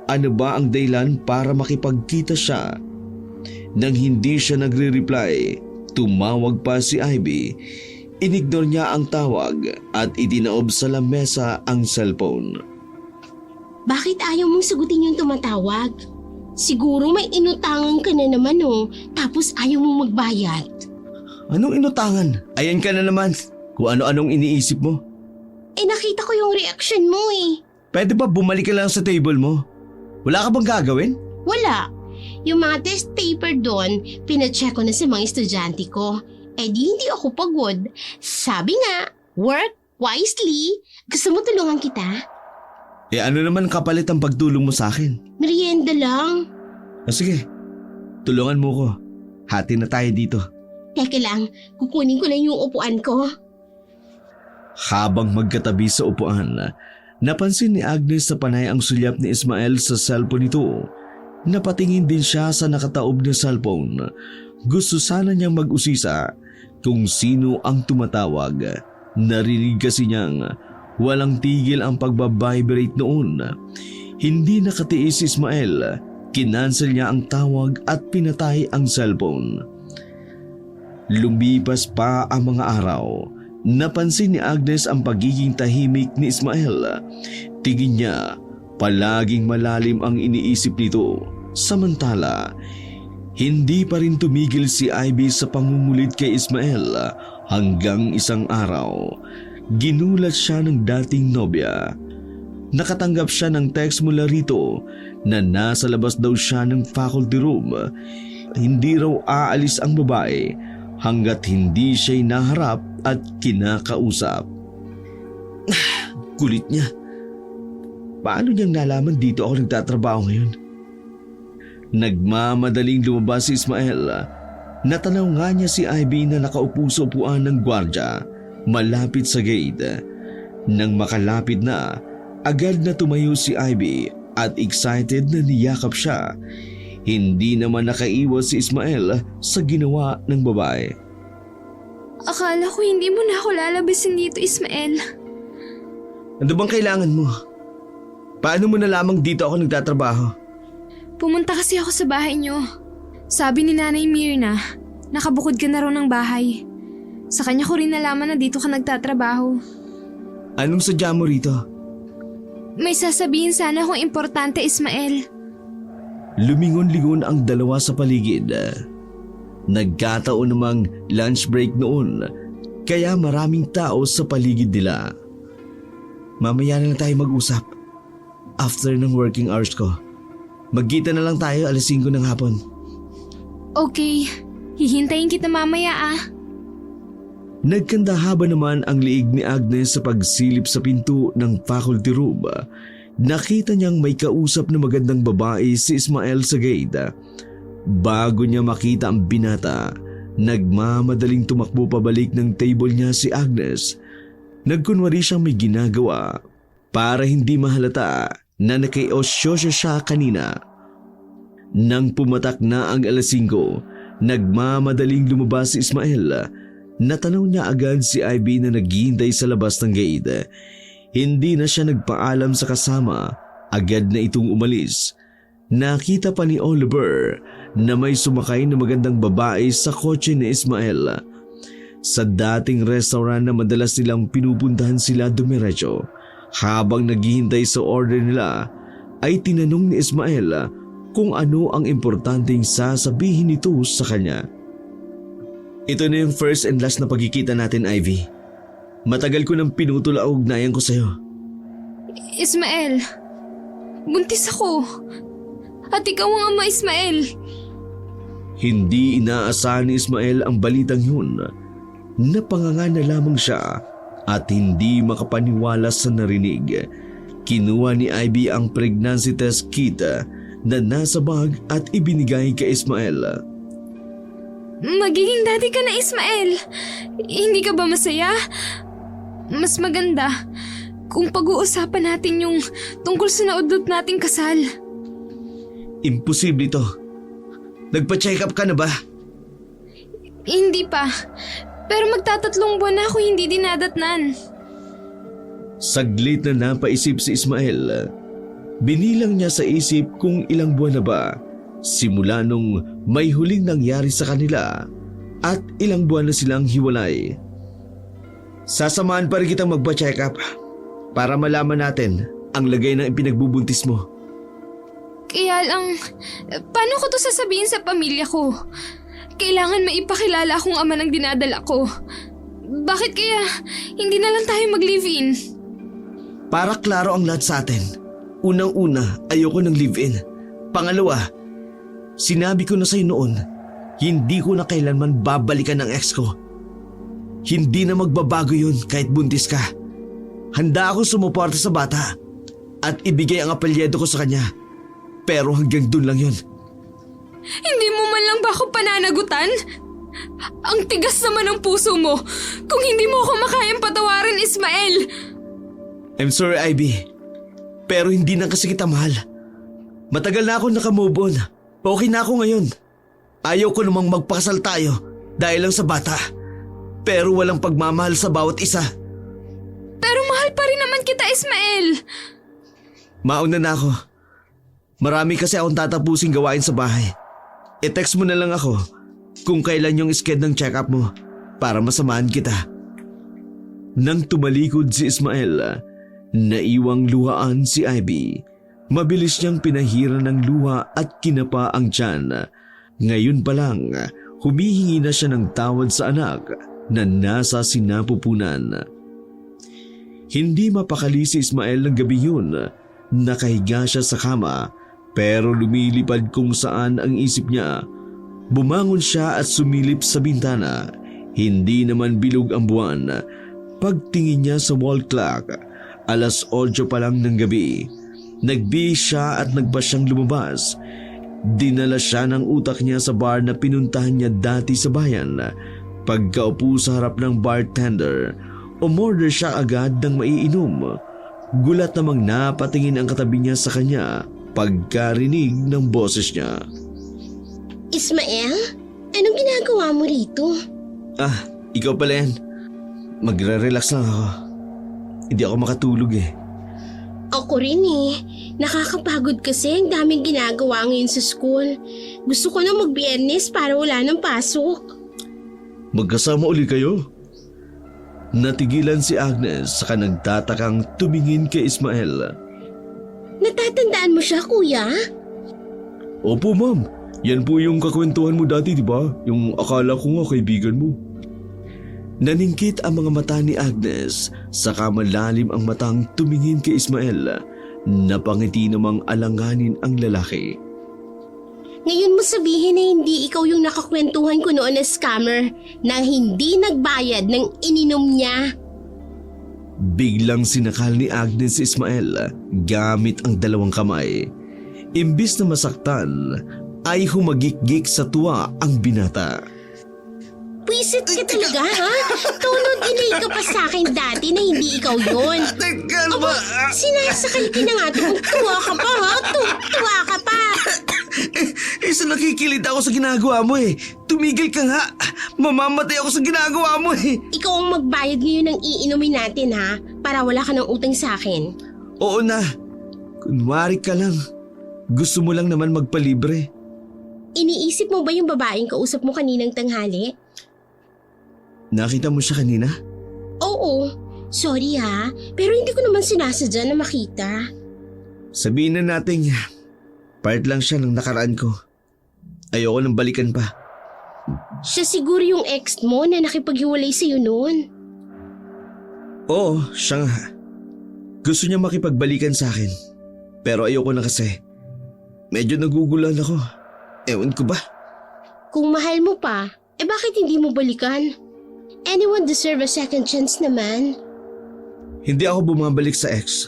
ano ba ang dahilan para makipagkita siya? Nang hindi siya nagre-reply, tumawag pa si Ivy. Inignore niya ang tawag at itinaob sa lamesa ang cellphone. Bakit ayaw mong sagutin yung tumatawag? Siguro may inutangan ka na naman tapos ayaw mong magbayad. Anong inutangan? Ayan ka na naman. Kung ano-anong iniisip mo. Nakita ko yung reaction mo Pwede ba bumalik ka lang sa table mo? Wala ka bang gagawin? Wala. Yung mga test paper doon, pinacheck ko na sa mga estudyante ko. Di hindi ako pagod. Sabi nga, work wisely. Gusto mo tulungan kita? Ano naman kapalit ang pagtulong mo sa akin? Merienda lang. Sige, tulungan mo ko. Hati na tayo dito. Teka lang, kukunin ko lang yung upuan ko. Habang magkatabi sa upuan, napansin ni Agnes sa panay ang sulyap ni Ismael sa cellphone nito. Napatingin din siya sa nakataob na cellphone. Gusto sana niyang mag-usisa kung sino ang tumatawag. Narinig kasi niyang walang tigil ang pagbabibrate noon. Hindi nakatiis si Ismael. Kinansel niya ang tawag at pinatay ang cellphone. Lumipas pa ang mga araw. Napansin ni Agnes ang pagiging tahimik ni Ismael. Tingin niya, palaging malalim ang iniisip nito. Samantala, hindi pa rin tumigil si Ivy sa pangungulit kay Ismael hanggang isang araw. Ginulat siya ng dating nobya. Nakatanggap siya ng text mula rito na nasa labas daw siya ng faculty room. Hindi raw aalis ang babae hanggat hindi siya naharap at kinakausap. Kulit niya. Paano niyang nalaman dito ako nagtatrabaho ngayon? Nagmamadaling lumabas si Ismael. Natanaw nga niya si Ivy na nakaupo sa upuan ng gwardya malapit sa gate. Nang makalapit na, agad na tumayo si Ivy at excited na niyakap siya. Hindi naman nakaiwas si Ismael sa ginawa ng babae. Akala ko hindi mo na ako lalabasin dito, Ismael. Ano bang kailangan mo? Paano mo nalamang dito ako nagtatrabaho? Pumunta kasi ako sa bahay niyo. Sabi ni Nanay Mirna, nakabukod ka na raw ng bahay. Sa kanya ko rin nalaman na dito ka nagtatrabaho. Anong sadya mo rito? May sasabihin sana akong importante, Ismael. Lumingon-lingon ang dalawa sa paligid. Nagkataon namang lunch break noon, kaya maraming tao sa paligid nila. Mamaya na lang tayo mag-usap. After ng working hours ko. Magkita na lang tayo 5:00 ng hapon. Okay, hihintayin kita mamaya Nagkandahaba naman ang liig ni Agnes sa pagsilip sa pinto ng faculty room. Nakita niyang may kausap na magandang babae si Ismael sa gate. Bago niya makita ang binata, nagmamadaling tumakbo pabalik ng table niya si Agnes. Nagkunwari siyang may ginagawa para hindi mahalata na nakiosyoso siya kanina. Nang pumatak na ang 5:00, nagmamadaling lumabas si Ismael. Natanaw niya agad si Ivy na naghihintay sa labas ng gate. Hindi na siya nagpaalam sa kasama, agad na itong umalis. Nakita pa ni Oliver na may sumakay na magandang babae sa kotse ni Ismael. Sa dating restaurant na madalas nilang pinupuntahan sila dumiretso. Habang naghihintay sa order nila, ay tinanong ni Ismael kung ano ang importanteng sasabihin nito sa kanya. Ito na yung first and last na pagkikita natin, Ivy. Matagal ko nang pinutol ang ugnayan ko sa'yo. Ismael, buntis ako. At ikaw ang ama, Ismael. Hindi inaasahan ni Ismael ang balitang yun. Napanganga na lamang siya at hindi makapaniwala sa narinig. Kinuha ni Ivy ang pregnancy test kit na nasa bag at ibinigay kay Ismael. Magiging daddy ka na, Ismael. Hindi ka ba masaya? Mas maganda kung pag-uusapan natin yung tungkol sa naudlot nating kasal. Imposible ito. Nagpa-check up ka na ba? Hindi pa. Pero magtatatlong buwan na ako hindi dinadatnan. Saglit na napaisip si Ismael. Binilang niya sa isip kung ilang buwan na ba simula nung may huling nangyari sa kanila at ilang buwan na silang hiwalay. Sasamahan pa rin kitang magpa-check up para malaman natin ang lagay ng ipinagbubuntis mo. Kaya lang, paano ko to sasabihin sa pamilya ko? Kailangan maipakilala akong ama ng dinadala ko. Bakit kaya hindi na lang tayo mag-live-in? Para klaro ang lahat sa atin. Unang-una, ayoko ng live-in. Pangalawa, sinabi ko na sa'yo noon, hindi ko na kailanman babalikan ng ex ko. Hindi na magbabago yun kahit buntis ka. Handa akong sumuporta sa bata at ibigay ang apelyido ko sa kanya. Pero hanggang dun lang yun. Hindi mo man lang ba ako pananagutan? Ang tigas naman ng puso mo kung hindi mo ako makayang patawarin, Ismael. I'm sorry, Ivy. Pero hindi na kasi kita mahal. Matagal na ako nakamove on. Okay na ako ngayon. Ayaw ko namang magpakasal tayo dahil lang sa bata. Pero walang pagmamahal sa bawat isa. Pero mahal pa rin naman kita, Ismael. Mauna na ako. Marami kasi akong tatapusing gawain sa bahay. I-text mo na lang ako kung kailan yung schedule ng check-up mo para masamahan kita. Nang tumalikod si Ismael, naiwang luhaan si Ivy. Mabilis niyang pinahiran ng luha at kinapa ang tiyan. Ngayon pa lang, humihingi na siya ng tawad sa anak na nasa sinapupunan. Hindi mapakali si Ismael ng gabi yun. Nakahiga siya sa kama pero lumilipad kung saan ang isip niya. Bumangon siya at sumilip sa bintana. Hindi naman bilog ang buwan. Pagtingin niya sa wall clock, 8:00 pa lang ng gabi. Nagbihis siya at nagba siyang lumabas. Dinala siya ng utak niya sa bar na pinuntahan niya dati sa bayan. Pagkaupo sa harap ng bartender, umorder siya agad ng maiinom. Gulat namang napatingin ang katabi niya sa kanya pagkarinig ng boses niya. Ismael, anong ginagawa mo rito? Ah, ikaw pala yan. Magre-relax lang ako. Hindi ako makatulog eh. Ako rin eh. Nakakapagod kasi ang daming ginagawa ngayon sa school. Gusto ko na mag-Biyernes para wala ng pasok. Magkasama uli kayo? Natigilan si Agnes saka nagtatakang tumingin kay Ismael. Natatandaan mo siya, kuya? Opo ma'am, yan po yung kakwentuhan mo dati, di ba? Yung akala ko nga kaibigan mo. Naningkit ang mga mata ni Agnes, saka malalim ang matang tumingin kay Ismael. Napangiti namang alanganin ang lalaki. Ngayon mo sabihin na hindi ikaw yung nakakwentuhan ko noon na scammer na hindi nagbayad ng ininom niya. Biglang sinakal ni Agnes si Ismael gamit ang dalawang kamay. Imbis na masaktan, ay humagikgik sa tuwa ang binata. Pwisit ka talaga, ha? Tunod inay ka pa sa akin dati na hindi ikaw yun. Teka Aba, sinasakal ka na nga. Tuwa ka pa, ha? Tuwa ka pa. Isa nakikilit ako sa ginagawa mo eh. Tumigil ka nga. Mamamatay ako sa ginagawa mo eh. Ikaw ang magbayad ngayon ng iinumin natin, ha? Para wala ka ng utang sa akin. Oo na. Kunwari ka lang. Gusto mo lang naman magpalibre. Iniisip mo ba yung babaeng kausap mo kaninang tanghali? Nakita mo siya kanina? Oo. Sorry ha, pero hindi ko naman sinasadya na makita. Sabihin na natin, part lang siya ng nakaraan ko. Ayoko nang balikan pa. Siya siguro yung ex mo na nakipaghiwalay sa'yo noon. Oo, siya nga. Gusto niya makipagbalikan sa akin. Pero ayoko na kasi. Medyo nagugulan ako. Ewan ko ba? Kung mahal mo pa, bakit hindi mo balikan? Anyone deserve a second chance naman. Hindi ako bumabalik sa ex.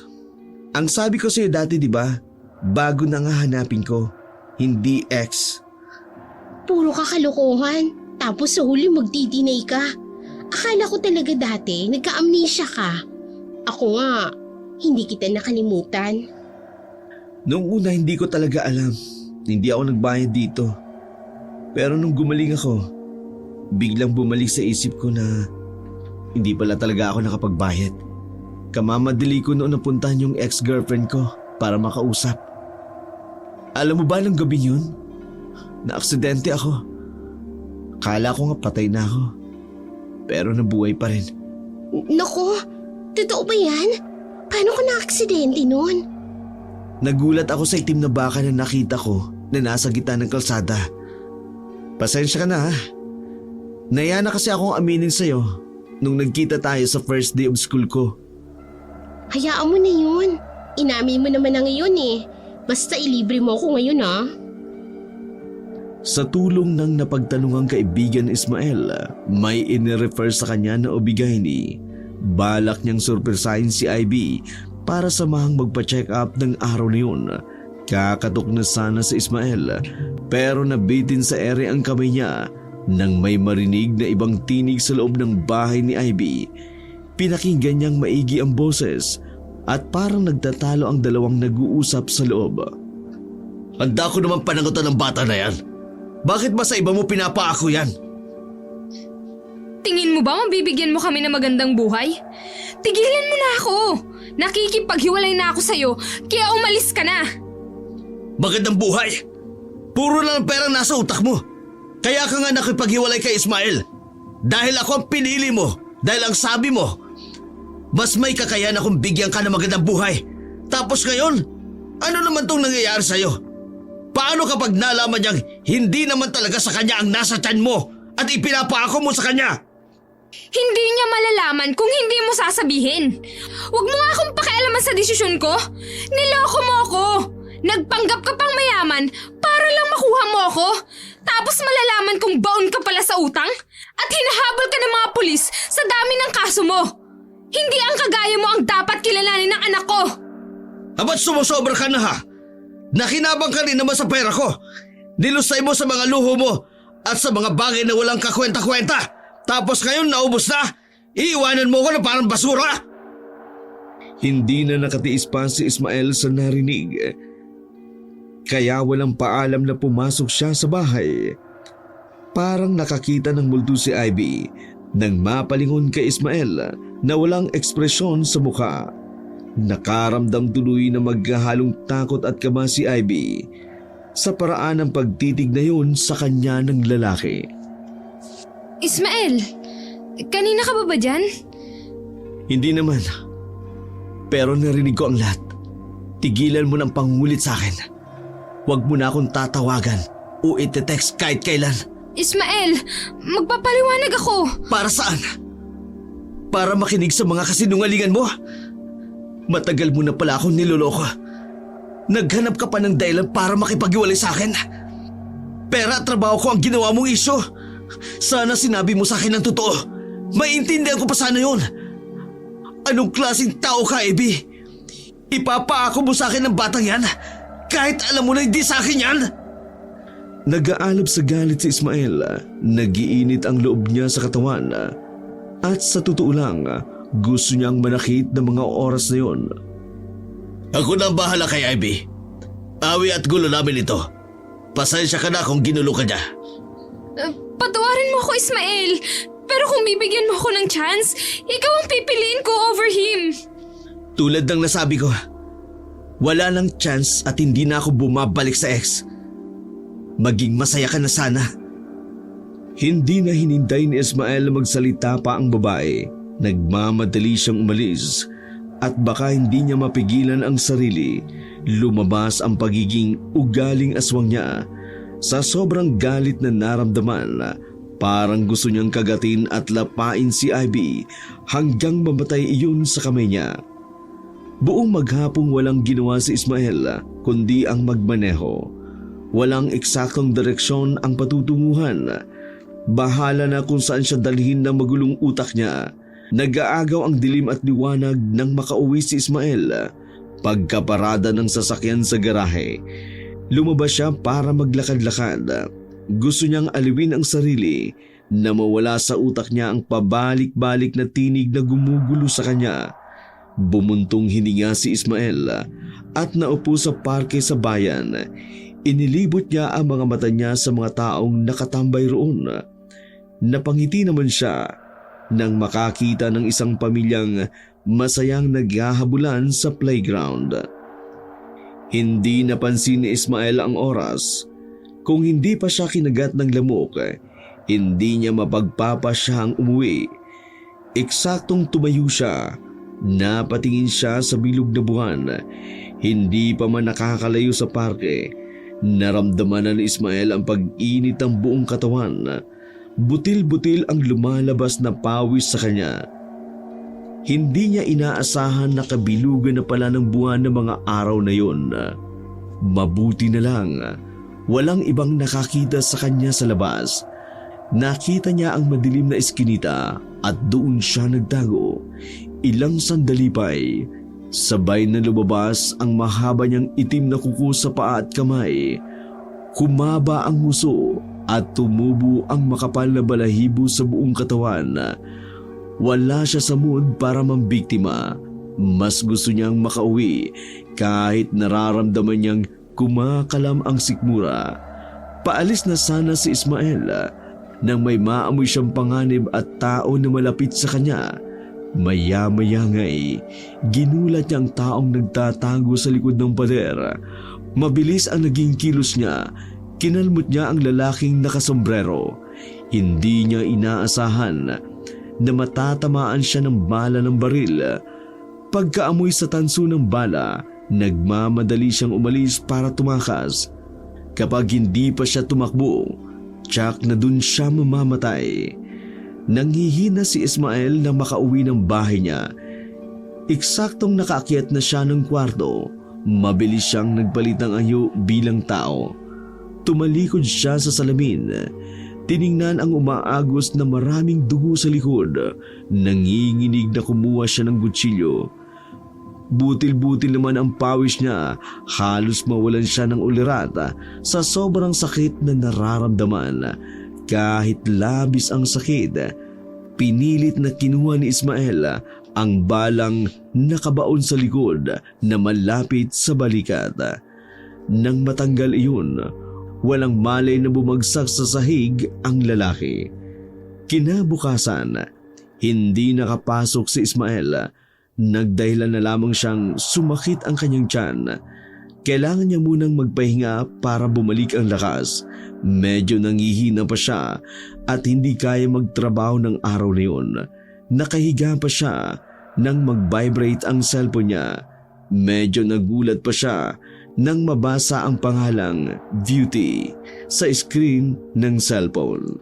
Ang sabi ko sa'yo dati, di ba? Bago na nga hanapin ko. Hindi ex. Puro kakalokohan, tapos sa huli magdi-deny ka. Akala ko talaga dati nagka-amnesia ka. Ako nga, hindi kita nakalimutan. Noong una hindi ko talaga alam. Hindi ako nagbayad dito. Pero nung gumaling ako, biglang bumalik sa isip ko na hindi pala talaga ako nakapagbayad. Kamamadali ko noon napuntahan yung ex-girlfriend ko para makausap. Alam mo ba nung gabi yun? Na-aksidente ako. Kala ko nga patay na ako. Pero nabuhay pa rin. Naku, totoo ba yan? Paano ka na-aksidente nun? Nagulat ako sa itim na baka na nakita ko na nasa gitna ng kalsada. Pasensya ka na ha. Naya na kasi akong aminin sa'yo nung nagkita tayo sa first day of school ko. Hayaan mo na yun. Inamin mo naman na ngayon eh. Basta ilibre mo ako ngayon ah. Sa tulong ng napagtanungang kaibigan Ismael, may inirefer sa kanya na Obigayni. Balak niyang surpresahin si Ivy para samahang magpa-check up ng araw na yun. Kakatok na sana sa Ismael pero nabitin sa ere ang kamay niya nang may marinig na ibang tinig sa loob ng bahay ni Ivy. Pinakinggan niyang maigi ang boses at parang nagtatalo ang dalawang nag-uusap sa loob. Handa ko naman panagutan ng bata na yan. Bakit ba sa iba mo pinapaako yan? Tingin mo ba mabibigyan mo kami ng magandang buhay? Tigilan mo na ako! Nakikipaghiwalay na ako sa'yo, kaya umalis ka na! Magandang buhay? Puro lang ang perang nasa utak mo. Kaya ka nga nakipaghiwalay kay Ismael. Dahil ako ang pinili mo, dahil ang sabi mo, mas may kakayahan akong bigyan ka ng magandang buhay. Tapos ngayon, ano naman tong nangyayari sa'yo? Paano kapag nalaman niyang hindi naman talaga sa kanya ang nasa tiyan mo at ipinapaako mo sa kanya? Hindi niya malalaman kung hindi mo sasabihin. Huwag mo nga akong pakialaman sa desisyon ko. Niloko mo ako. Nagpanggap ka pang mayaman para lang makuha mo ako. Tapos malalaman kung baon ka pala sa utang at hinahabol ka ng mga pulis sa dami ng kaso mo. Hindi ang kagaya mo ang dapat kilalanin ng anak ko. Abat sumusobra ka na ha? Nakinabang ka rin naman sa pera ko. Nilusay mo sa mga luho mo at sa mga bagay na walang kakwenta-kwenta. Tapos ngayon naubos na. Iiwanan mo ko na parang basura. Hindi na nakatiis pa si Ismael sa narinig. Kaya walang paalam na pumasok siya sa bahay. Parang nakakita ng multo si Ivy nang mapalingon kay Ismael na walang ekspresyon sa mukha. Nakaramdam tuloy na magkahalong takot at kaba si Ivy sa paraan ng pagtitig na yun sa kanya ng lalaki. Ismael, kanina ka ba dyan? Hindi naman. Pero narinig ko ang lahat. Tigilan mo ng pangulit sa akin. Huwag mo na akong tatawagan o ite-text kahit kailan. Ismael, magpapaliwanag ako. Para saan? Para makinig sa mga kasinungalingan mo? Matagal mo na pala akong niloloko. Naghanap ka pa ng dahilan para makipag-iwalay sa akin. Pera at trabaho ko ang ginawa mong isyo. Sana sinabi mo sa akin ng totoo. Maintindihan ko pa sana yun. Anong klaseng tao ka, Abby? Ipapaako mo sa akin ng batang yan? Kahit alam mo na hindi sa akin yan? Nag-aalab sa galit si Ismael. Nagiinit ang loob niya sa katawan. At sa totoo lang, gusto niyang manakit ng mga oras na yon. Ako na ang bahala kay Ivy. Awi at gulo namin ito. Pasensya ka na kung ginulo ka niya. Patawarin mo ako, Ismael. Pero kung bibigyan mo ako ng chance, ikaw ang pipiliin ko over him. Tulad ng nasabi ko, wala nang chance at hindi na ako bumabalik sa ex. Maging masaya ka na sana. Hindi na hinintay ni Ismael na magsalita pa ang babae. Nagmamadali siyang umalis at baka hindi niya mapigilan ang sarili. Lumabas ang pagiging ugaling aswang niya. Sa sobrang galit na naramdaman, parang gusto niyang kagatin at lapain si Ivy hanggang mamatay iyon sa kamay niya. Buong maghapong walang ginawa si Ismael kundi ang magmaneho. Walang eksaktong direksyon ang patutunguhan. Bahala na kung saan siya dalhin ng magulong utak niya. Nag-aagaw ang dilim at liwanag nang makauwi si Ismael. Pagkaparada ng sasakyan sa garahe, lumabas siya para maglakad-lakad. Gusto niyang aliwin ang sarili na mawala sa utak niya ang pabalik-balik na tinig na gumugulo sa kanya. Bumuntong hininga si Ismael at naupo sa parke sa bayan. Inilibot niya ang mga mata niya sa mga taong nakatambay roon. Napangiti naman siya nang makakita ng isang pamilyang masayang naghahabulan sa playground. Hindi napansin ni Ismael ang oras. Kung hindi pa siya kinagat ng lamok, hindi niya mapagpapasyahang umuwi. Eksaktong tumayo siya. Napatingin siya sa bilog na buwan. Hindi pa man nakakalayo sa parke. Naramdaman na ni Ismael ang pag-init ng buong katawan. Butil-butil ang lumalabas na pawis sa kanya. Hindi niya inaasahan na kabilugan na pala ng buwan ng mga araw na yon. Mabuti na lang, walang ibang nakakita sa kanya sa labas. Nakita niya ang madilim na eskinita at doon siya nagtago. Ilang sandali pa'y sabay na lumabas ang mahaba niyang itim na kuko sa paa at kamay. Humaba ang huso at tumubo ang makapal na balahibo sa buong katawan. Wala siya sa mood para mambiktima. Mas gusto niyang makauwi kahit nararamdaman niyang kumakalam ang sikmura. Paalis na sana si Ismael nang may maamoy siyang panganib at tao na malapit sa kanya. Maya-maya nga'y ginulat niya ang taong nagtatago sa likod ng pader. Mabilis ang naging kilos niya. Kinalmot niya ang lalaking nakasombrero. Hindi niya inaasahan na matatamaan siya ng bala ng baril. Pagkaamoy sa tanso ng bala, nagmamadali siyang umalis para tumakas. Kapag hindi pa siya tumakbo, tiyak na dun siya mamamatay. Nanghihina si Ismael na makauwi ng bahay niya. Eksaktong nakaakyat na siya ng kwarto, mabilis siyang nagpalit ng anyo bilang tao. Tumalikod siya sa salamin. Tiningnan ang umaagos na maraming dugo sa likod. Nanginginig na kumuha siya ng kutsilyo. Butil-butil naman ang pawis niya. Halos mawalan siya ng ulirat sa sobrang sakit na nararamdaman. Kahit labis ang sakit, pinilit na kinuha ni Ismael ang balang nakabaon sa likod na malapit sa balikat. Nang matanggal iyon, walang malay na bumagsak sa sahig ang lalaki. Kinabukasan, hindi nakapasok si Ismael. Nagdahilan na lamang siyang sumakit ang kanyang tiyan. Kailangan niya munang magpahinga para bumalik ang lakas. Medyo nangihina pa siya at hindi kaya magtrabaho ng araw na yun. Nakahiga pa siya nang mag-vibrate ang cellphone niya. Medyo nagulat pa siya nang mabasa ang pangalang Beauty sa screen ng cellphone.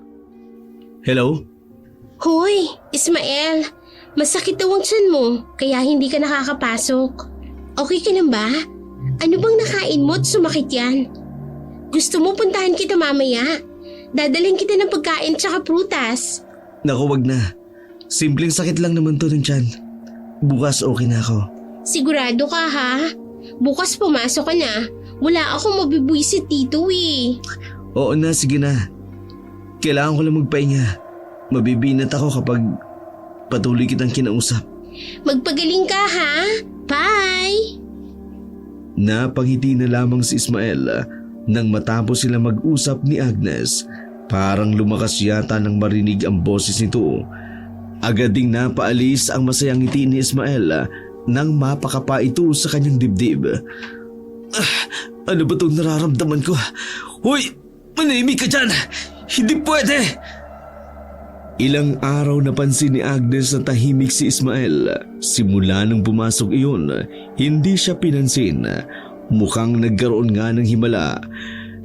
Hello? Hoy, Ismael, masakit daw ang tiyan mo kaya hindi ka nakakapasok. Okay ka lang ba? Ano bang nakain mo at sumakit yan? Gusto mo puntahan kita mamaya? Dadalhin kita ng pagkain tsaka prutas. Naku, wag na. Simpleng sakit lang naman to ng tiyan. Bukas okay na ako. Sigurado ka ha? Bukas pumasok ka na. Wala akong mabibwisit dito eh. Oo na, sige na. Kailangan ko lang magpahinga. Mabibinat ako kapag patuloy kitang kinausap. Magpagaling ka ha? Bye! Napangiti na lamang si Ismael nang matapos sila mag-usap ni Agnes. Parang lumakas yata nang marinig ang boses nito. Agad ding napaalis ang masayang ngiti ni Ismael nang mapakapa ito sa kanyang dibdib. Ano ba itong nararamdaman ko? Hoy! Manahimik ka dyan! Hindi pwede! Ilang araw napansin ni Agnes na tahimik si Ismael. Simula nung pumasok iyon, hindi siya pinansin. Mukhang nagkaroon nga ng himala.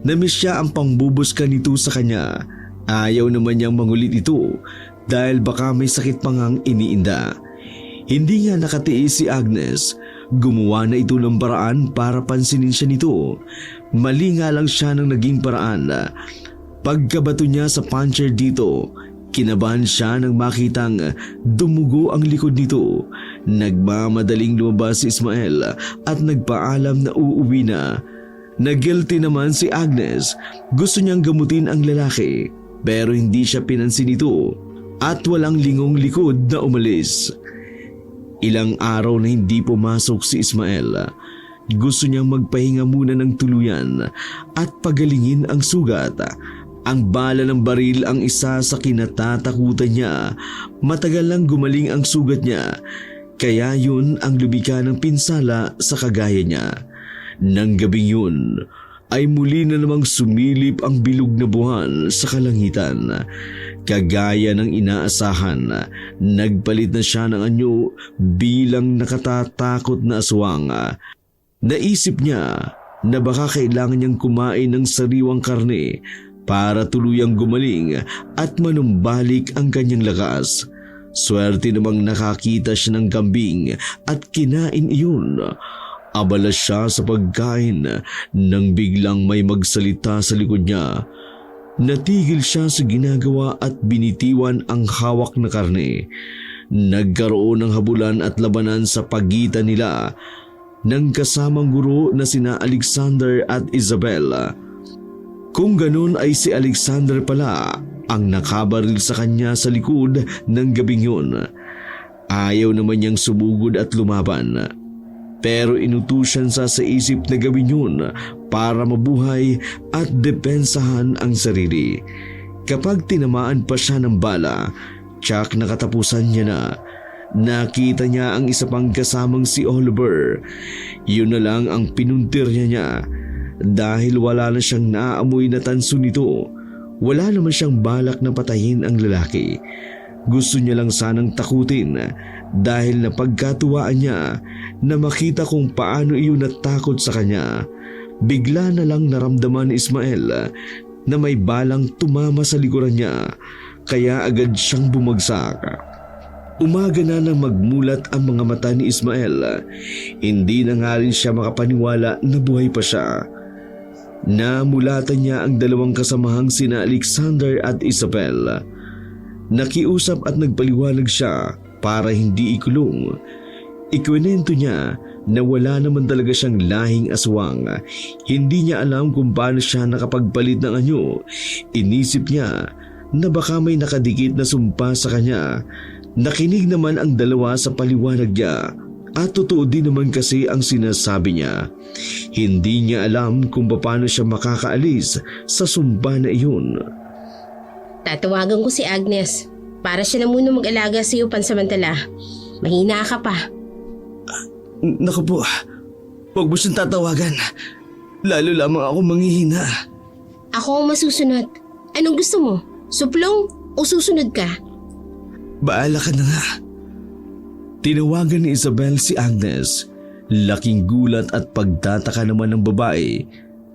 Namiss siya ang pangbubuska nito sa kanya. Ayaw naman niyang mangulit ito dahil baka may sakit pang ang iniinda. Hindi nga nakatiis si Agnes. Gumawa na ito ng paraan para pansinin siya nito. Mali nga lang siya ng naging paraan. Pagkabato niya sa puncher dito, kinabahan siya nang makitang dumugo ang likod nito. Nagmamadaling lumabas si Ismael at nagpaalam na uuwi na. Nag-guilty naman si Agnes. Gusto niyang gamutin ang lalaki pero hindi siya pinansin ito at walang lingong likod na umalis. Ilang araw na hindi pumasok si Ismael. Gusto niyang magpahinga muna ng tuluyan at pagalingin ang sugat. Ang bala ng baril ang isa sa kinatatakutan niya. Matagal lang gumaling ang sugat niya. Kaya yun ang lubika ng pinsala sa kagaya niya. Nang gabing yun, ay muli na namang sumilip ang bilog na buwan sa kalangitan. Kagaya ng inaasahan, nagpalit na siya ng anyo bilang nakatatakot na aswang. Naisip niya na baka kailangan niyang kumain ng sariwang karne para tuluyang gumaling at manumbalik ang kanyang lakas. Swerte namang nakakita siya ng kambing at kinain iyon. Abala siya sa pagkain nang biglang may magsalita sa likod niya. Natigil siya sa ginagawa at binitiwan ang hawak na karne. Nagkaroon ng habulan at labanan sa pagitan nila ng kasamang guro na sina Alexander at Isabel. Kung ganun ay si Alexander pala ang nakabaril sa kanya sa likod ng gabing yun. Ayaw naman niyang sumugod at lumaban. Pero inutusan sa isip na gawin yun para mabuhay at depensahan ang sarili. Kapag tinamaan pa siya ng bala, tsak nakatapusan niya na. Nakita niya ang isa pang kasamang si Oliver. Yun na lang ang pinuntirya niya. Dahil wala na siyang naaamoy na tanso nito, wala naman siyang balak na patayin ang lalaki. Gusto niya lang sanang takutin dahil napagkatuwaan niya na makita kung paano iyon natakot sa kanya. Bigla na lang naramdaman ni Ismael na may balang tumama sa likuran niya, kaya agad siyang bumagsak. Umaga na nang magmulat ang mga mata ni Ismael. Hindi na nga rin siya makapaniwala na buhay pa siya. Namulatan niya ang dalawang kasamahang sina Alexander at Isabel. Nakiusap at nagpaliwanag siya para hindi ikulong. Ikwento niya na wala naman talaga siyang lahing aswang. Hindi niya alam kung paano siya nakapagpalit ng anyo. Inisip niya na baka may nakadikit na sumpa sa kanya. Nakinig naman ang dalawa sa paliwanag niya at totoo din naman kasi ang sinasabi niya. Hindi niya alam kung paano siya makakaalis sa sumpa na iyon. Tatawagan ko si Agnes para siya na muna mag-alaga sa iyo pansamantala. Mahina ka pa. Naku po, huwag mo siyang tatawagan. Lalo lamang ako manghihina. Ako ang masusunod. Anong gusto mo? Suplong o susunod ka? Baala ka na nga. Tinawagan ni Isabel si Agnes. Laking gulat at pagtataka naman ng babae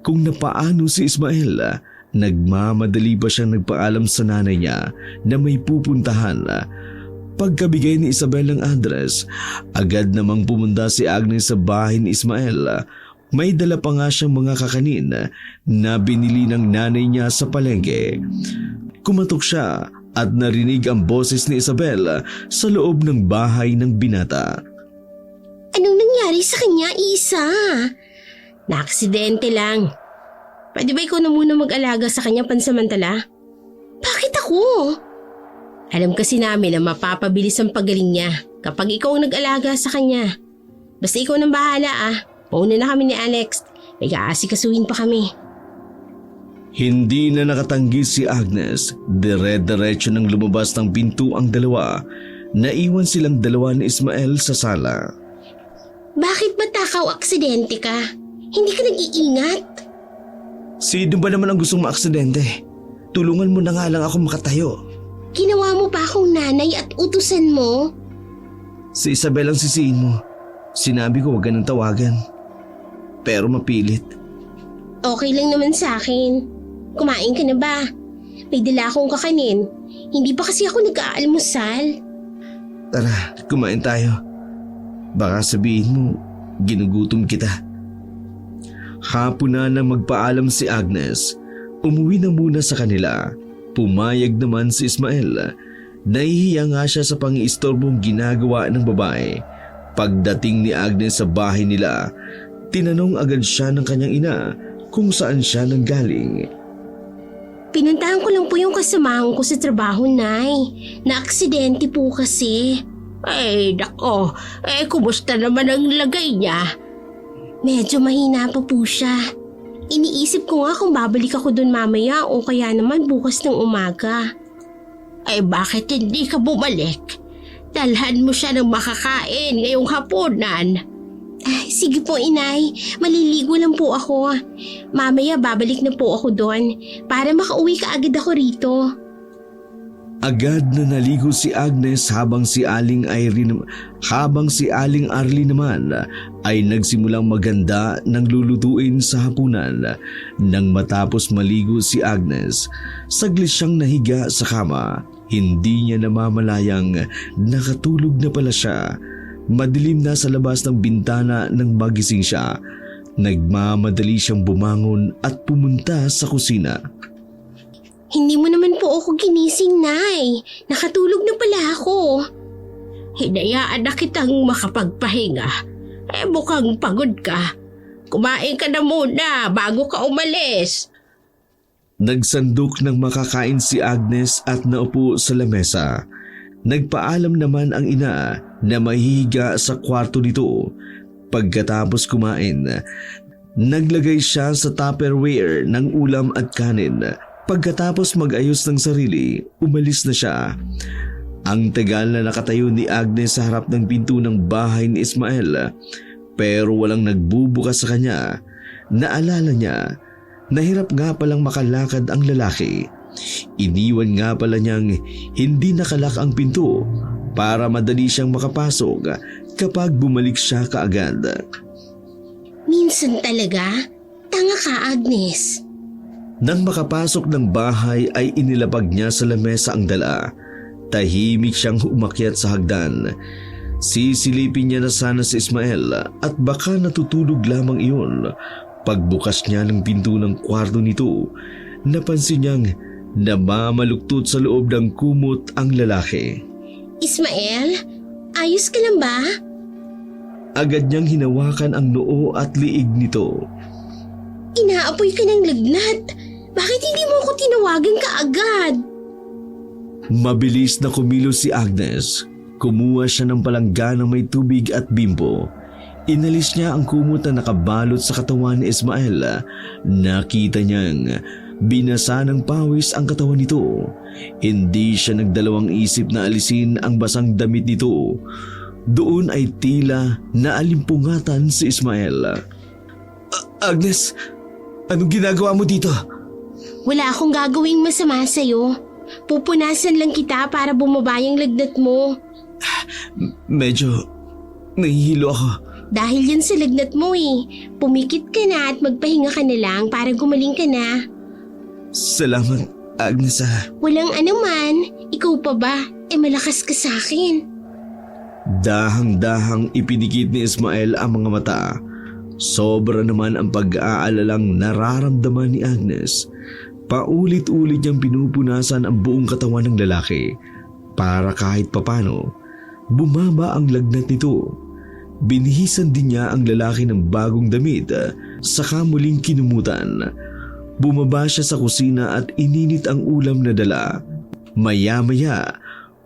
kung napaano si Ismael. Nagmamadali pa siyang nagpaalam sa nanay niya na may pupuntahan. Pagkabigay ni Isabel ng address, agad namang pumunta si Agnes sa bahay ni Ismael. May dala pa nga siyang mga kakanin na binili ng nanay niya sa palengke. Kumatok siya at narinig ang boses ni Isabel sa loob ng bahay ng binata. Anong nangyari sa kanya, Isa? Naaksidente lang. Pwede ba ikaw na muna mag-alaga sa kanya pansamantala? Bakit ako? Alam kasi namin na mapapabilis ang pagaling niya kapag ikaw ang nag-alaga sa kanya. Basta ikaw nang bahala ah. Pauna na kami ni Alex. May aasikasuhin pa kami. Hindi na nakatanggi si Agnes. Dire-diretso nang lumabas ng pinto ang dalawa. Naiwan silang dalawa ni Ismael sa sala. Bakit ba takaw aksidente ka? Hindi ka nag-iingat? Sino ba naman ang gustong maaksidente? Tulungan mo na nga lang ako makatayo. Ginawa mo pa akong nanay at utusan mo? Si Isabel ang sisihin mo. Sinabi ko huwag ka nang tawagan. Pero mapilit. Okay lang naman sa akin. Kumain ka na ba? May dala akong kakanin. Hindi pa kasi ako nag-aalmusal. Tara, kumain tayo. Baka sabihin mo, ginugutom kita. Hapon na nang magpaalam si Agnes. Umuwi na muna sa kanila. Pumayag naman si Ismael. Nahihiya nga siya sa pang-iistorbong ginagawa ng babae. Pagdating ni Agnes sa bahay nila, tinanong agad siya ng kanyang ina kung saan siya nanggaling. Pinuntahan ko lang po yung kasamahan ko sa trabaho, Nay. Na-aksidente po kasi. Ay, dako. Kumusta naman ang lagay niya? Medyo mahina pa po siya. Iniisip ko nga kung babalik ako doon mamaya o kaya naman bukas ng umaga. Ay, bakit hindi ka bumalik? Dalhan mo siya ng makakain ngayong hapunan. Sige po, inay. Maliligo lang po ako. Mamaya babalik na po ako doon para makauwi ka agad ako rito. Agad na naligo si Agnes habang si Aling Arlie naman ay nagsimulang maganda ng lulutuin sa hapunan. Nang matapos maligo si Agnes, saglit siyang nahiga sa kama. Hindi niya namamalayang nakatulog na pala siya. Madilim na sa labas ng bintana nang magising siya. Nagmamadali siyang bumangon at pumunta sa kusina. Hindi mo naman po ako ginising, Nay. Nakatulog na pala ako. Hinayaan na kitang makapagpahinga. Mukhang pagod ka. Kumain ka na muna bago ka umalis. Nagsandok ng makakain si Agnes at naupo sa lamesa. Nagpaalam naman ang ina na mahihiga sa kwarto nito. Pagkatapos kumain, naglagay siya sa Tupperware ng ulam at kanin. Pagkatapos mag-ayos ng sarili, umalis na siya. Ang tagal na nakatayo ni Agnes sa harap ng pinto ng bahay ni Ismael, pero walang nagbubukas sa kanya. Naalala niya, nahirap nga palang makalakad ang lalaki. Iniwan nga pala niyang hindi nakalak ang pinto para madali siyang makapasok kapag bumalik siya kaagad. Minsan talaga, tanga ka, Agnes. Nang makapasok ng bahay ay inilapag niya sa lamesa ang dala. Tahimik siyang umakyat sa hagdan. Sisilipin niya na sana si Ismael at baka natutulog lamang iyon. Pagbukas niya ng pinto ng kwarto nito, napansin niyang namamaluktot sa loob ng kumot ang lalaki. Ismael, ayos ka lang ba? Agad niyang hinawakan ang noo at liig nito. Inaapoy ka ng lagnat. Bakit hindi mo ako tinawagan kaagad? Mabilis na kumilos si Agnes. Kumuha siya ng palanggan ng may tubig at bimbo. Inalis niya ang kumot na nakabalot sa katawan ni Ismael. Nakita niyang binasa ng pawis ang katawan nito. Hindi siya nagdalawang isip na alisin ang basang damit nito. Doon ay tila naalimpungatan si Ismael. Agnes, anong ginagawa mo dito? Wala akong gagawing masama sa'yo. Pupunasan lang kita para bumaba yung lagnat mo. Medyo nahihilo ako. Dahil yan sa lagnat mo eh. Pumikit ka na at magpahinga ka na lang para gumaling ka na. Salamat, Agnes. Walang anuman. Ikaw pa ba? Malakas ka sa akin. Dahang-dahang ipinikit ni Ismael ang mga mata. Sobra naman ang pag-aalalang nararamdaman ni Agnes. Paulit-ulit niyang pinupunasan ang buong katawan ng lalaki para kahit papano bumaba ang lagnat nito. Binihisan din niya ang lalaki ng bagong damit saka muling kinumutan. Bumaba siya sa kusina at ininit ang ulam na dala. Maya-maya,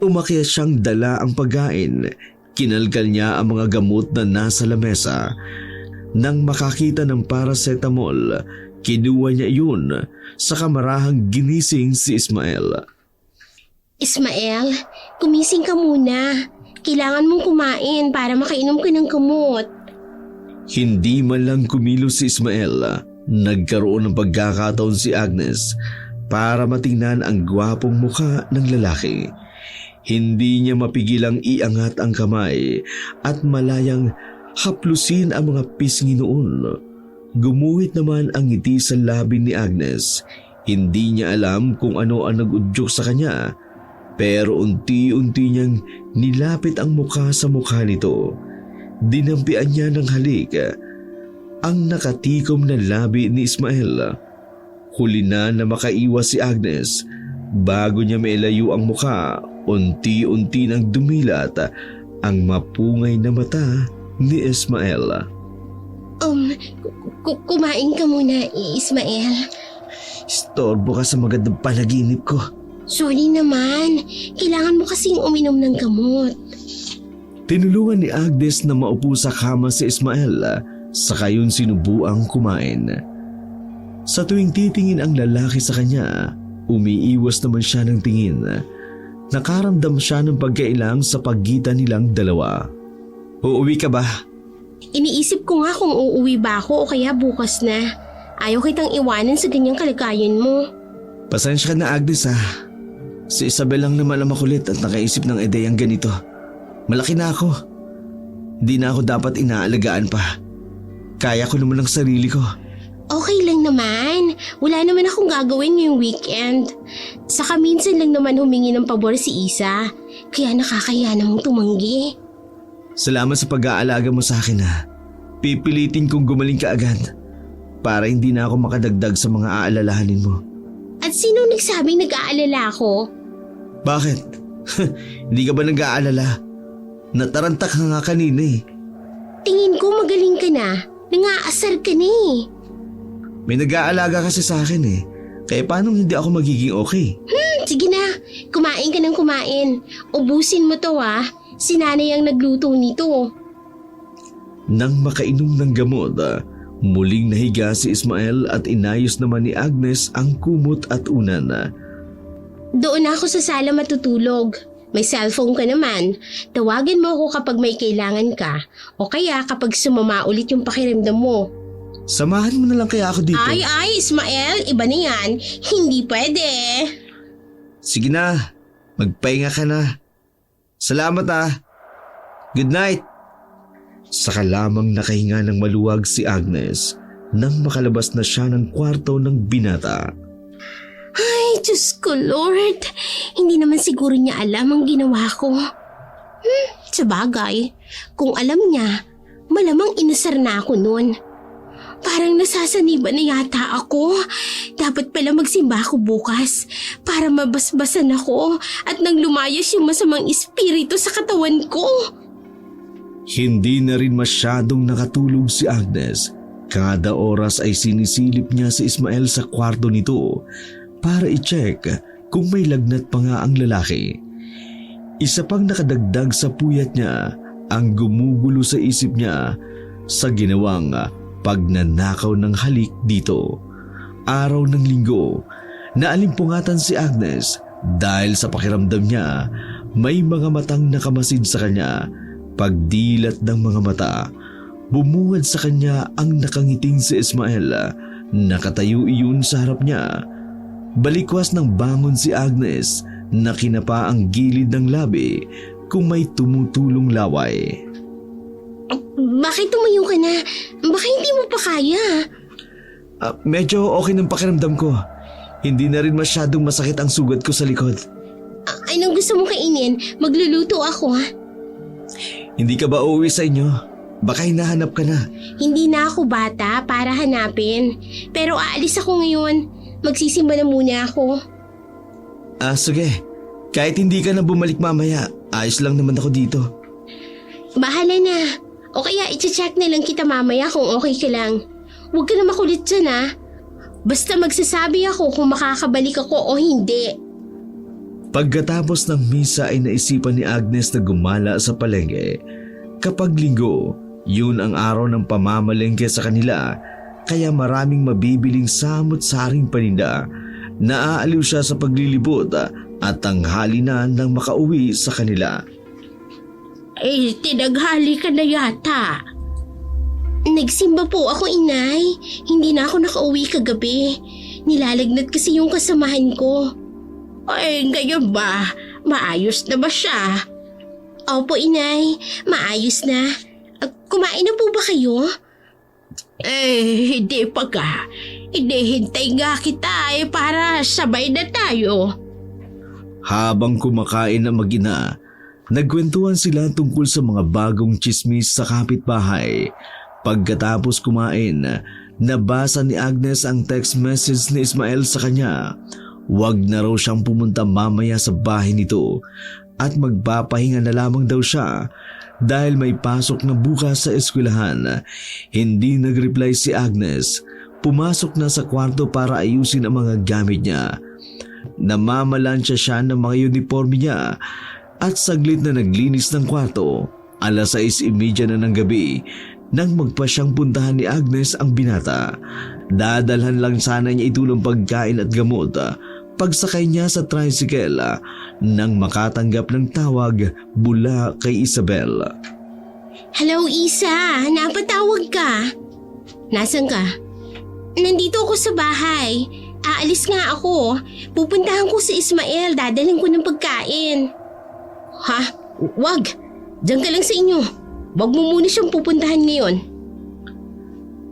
umakyat siyang dala ang pagkain. Kinalkal niya ang mga gamot na nasa lamesa. Nang makakita ng paracetamol, kinuha niya iyon sa kamarahang ginising si Ismael. Ismael, gumising ka muna. Kailangan mong kumain para makainom ka ng gamot. Hindi man lang kumilos si Ismael. Nagkaroon ng pagkakataon si Agnes para matingnan ang gwapong mukha ng lalaki. Hindi niya mapigilang iangat ang kamay at malayang haplusin ang mga pisngi noon. Gumuhit naman ang ngiti sa labi ni Agnes. Hindi niya alam kung ano ang nag-udyok sa kanya, pero unti-unti niyang nilapit ang mukha sa mukha nito. Dinampian niya ng halik ang nakatikom na labi ni Ismael. Huli na makaiwas si Agnes. Bago niya mailayo ang mukha, unti-unti nang dumilat ang mapungay na mata ni Ismael. Kumain ka muna, Ismael. Istorbo ka sa magandang panaginip ko. Sorry naman. Kailangan mo kasing uminom ng gamot. Tinulungan ni Agnes na maupo sa kama si Ismael, saka yun sinubuang kumain. Sa tuwing titingin ang lalaki sa kanya, umiiwas naman siya ng tingin. nakaramdam siya ng pagkailang sa pagitan nilang dalawa. Uuwi ka ba? Iniisip ko nga kung uuwi ba ako o kaya bukas na. Ayaw kitang iwanan sa ganyang kalagayan mo. Pasensya ka na, Agnes ha. Si Isabel lang naman ang makulit at nakaisip ng ideyang ganito. Malaki na ako. Di na ako dapat inaalagaan pa. Kaya ko naman ang sarili ko. Okay lang naman. Wala naman akong gagawin ngayong weekend. Saka minsan lang naman humingi ng pabor si Isa. Kaya nakakaya namang tumanggi. Salamat sa pag-aalaga mo sa akin ha. Pipilitin kong gumaling ka agad para hindi na ako makadagdag sa mga aalalahanin mo. At sino nagsabing nag-aalala ako? Bakit? Hindi ka ba nag-aalala? Natarantak ka nga kanina eh. Tingin ko magaling ka na. Nangaasar ka na eh. May nag-aalaga kasi sa akin eh. Kaya paano hindi ako magiging okay? Sige na, kumain ka ng kumain. Ubusin mo to ah. Si nanay ang nagluto nito. Nang makainom ng gamot, muling nahiga si Ismael at inayos naman ni Agnes ang kumot at unan. Doon ako sa sala matutulog. May cellphone ka naman. Tawagan mo ako kapag may kailangan ka. O kaya kapag sumama ulit yung pakiramdam mo. Samahan mo na lang kaya ako dito. Ay, Ismael, iba na yan. Hindi pwede. Sige na, magpahinga ka na. Salamat ah. Good night. Saka lamang nakahinga ng maluwag si Agnes nang makalabas na siya ng kwarto ng binata. Ay, Diyos ko, Lord. Hindi naman siguro niya alam ang ginawa ko. Sa bagay, kung alam niya, malamang inasar na ako noon. Parang nasasaniban na yata ako. Dapat pala magsimba ako bukas para mabasbasan ako at nang lumayas yung masamang espiritu sa katawan ko. Hindi na rin masyadong nakatulog si Agnes. Kada oras ay sinisilip niya si Ismael sa kwarto nito para i-check kung may lagnat pa nga ang lalaki. Isa pang nakadagdag sa puyat niya ang gumugulo sa isip niya sa ginawang pagnanakaw ng halik dito. Araw ng linggo, naalimpungatan si Agnes dahil sa pakiramdam niya may mga matang nakamasid sa kanya. Pagdilat ng mga mata, bumungad sa kanya ang nakangiting si Ismael. Nakatayo iyon sa harap niya. Balikwas ng bangon si Agnes na kinapa ang gilid ng labi kung may tumutulong laway. Bakit tumayo ka na? Baka hindi mo pa kaya. Medyo okay ng pakiramdam ko. Hindi na rin masyadong masakit ang sugat ko sa likod. Anong gusto mong kainin? Magluluto ako ha. Hindi ka ba uuwi sa inyo? Baka hinahanap ka na. Hindi na ako bata para hanapin. Pero aalis ako ngayon. Magsisimba na muna ako. Sige. Kahit hindi ka na bumalik mamaya, ayos lang naman ako dito. Bahala na. O kaya i-check na lang kita mamaya kung okay ka lang. Huwag ka na makulit dyan ha. Basta magsasabi ako kung makakabalik ako o hindi. Pagkatapos ng misa ay naisipan ni Agnes na gumala sa palengke. Kapag linggo, yun ang araw ng pamamalengke sa kanila, kaya maraming mabibiling samot-saring paninda. Naaaliw siya sa paglilibot at tanghali na nang makauwi sa kanila. Tinaghali ka na yata. Nagsimba po ako, inay. Hindi na ako nakauwi kagabi. Nilalagnat kasi yung kasamahan ko. Ay, ngayon ba? Maayos na ba siya? Opo, inay. Maayos na. Kumain na po ba kayo? Hindi pa ka. Hintay nga kita para sabay na tayo. Habang kumakain ang mag-ina, nagkwentuhan sila tungkol sa mga bagong tsismis sa kapitbahay. Pagkatapos kumain, nabasa ni Agnes ang text message ni Ismael sa kanya. Huwag na raw siyang pumunta mamaya sa bahay nito at magpapahinga na lamang daw siya dahil may pasok na bukas sa eskwelahan. Hindi nag-reply si Agnes. Pumasok na sa kwarto para ayusin ang mga gamit niya. Namamalansya siya ng mga uniforme niya at saglit na naglinis ng kwarto. 6:30 na ng gabi nang magpa siyang puntahan ni Agnes ang binata. Dadalhan lang sana niya ito ng pagkain at gamot pagsakay niya sa tricycle nang makatanggap ng tawag mula kay Isabel. Hello, Isa. Napatawag ka. Nasaan ka? Nandito ako sa bahay. Aalis nga ako. Pupuntahan ko si Ismael. Dadalhin ko ng pagkain. Ha? Wag. Diyan ka lang sa inyo. Wag mo muna siyang pupuntahan ngayon.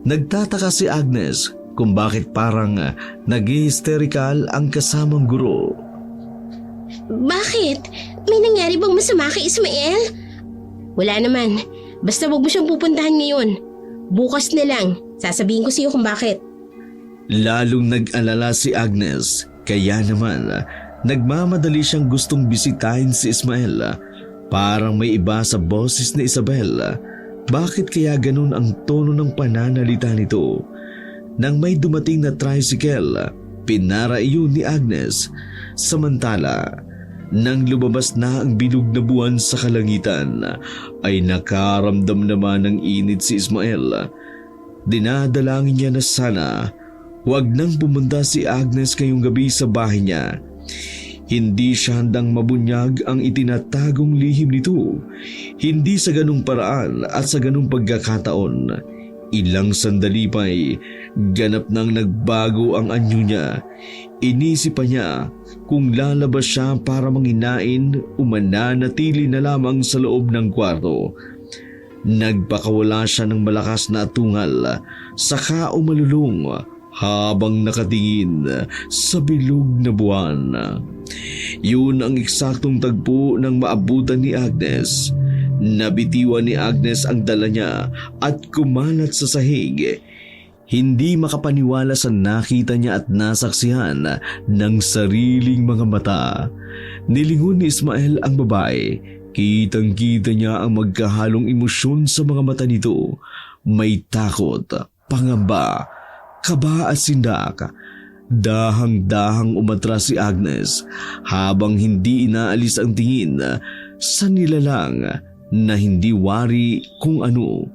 Nagtataka si Agnes kung bakit parang nag-hysterical ang kasamang guro. Bakit? May nangyari bang masama kay Ismael? Wala naman. Basta wag mo siyang pupuntahan ngayon. Bukas na lang. Sasabihin ko sa iyo kung bakit. Lalong nag-alala si Agnes, kaya naman nagmamadali siyang gustong bisitahin si Ismael. Parang may iba sa boses ni Isabel. Bakit kaya ganun ang tono ng pananalita nito? Nang may dumating na tricycle, pinara iyon ni Agnes. Samantala, nang lumabas na ang bilog na buwan sa kalangitan, ay nakaramdam naman ng init si Ismael. Dinadalangin niya na sana huwag nang pumunta si Agnes ngayong gabi sa bahay niya. Hindi siya handang mabunyag ang itinatagong lihim nito. Hindi sa ganung paraan at sa ganung pagkakataon. Ilang sandali pa'y ganap nang nagbago ang anyo niya. Inisip pa niya kung lalabas siya para manginain o mananatili na lamang sa loob ng kwarto. Nagpakawala siya ng malakas na atungal, saka umalulong habang nakatingin sa bilog na buwan. Yun ang eksaktong tagpo ng maabutan ni Agnes. Nabitiwan ni Agnes ang dala niya at kumalat sa sahig. Hindi makapaniwala sa nakita niya at nasaksihan ng sariling mga mata. Nilingon ni Ismael ang babae. Kitang-kita niya ang magkahalong emosyon sa mga mata nito. May takot, pangamba, kaba at sindak. Dahang-dahang umatras si Agnes habang hindi inaalis ang tingin sa nilalang na hindi wari kung ano.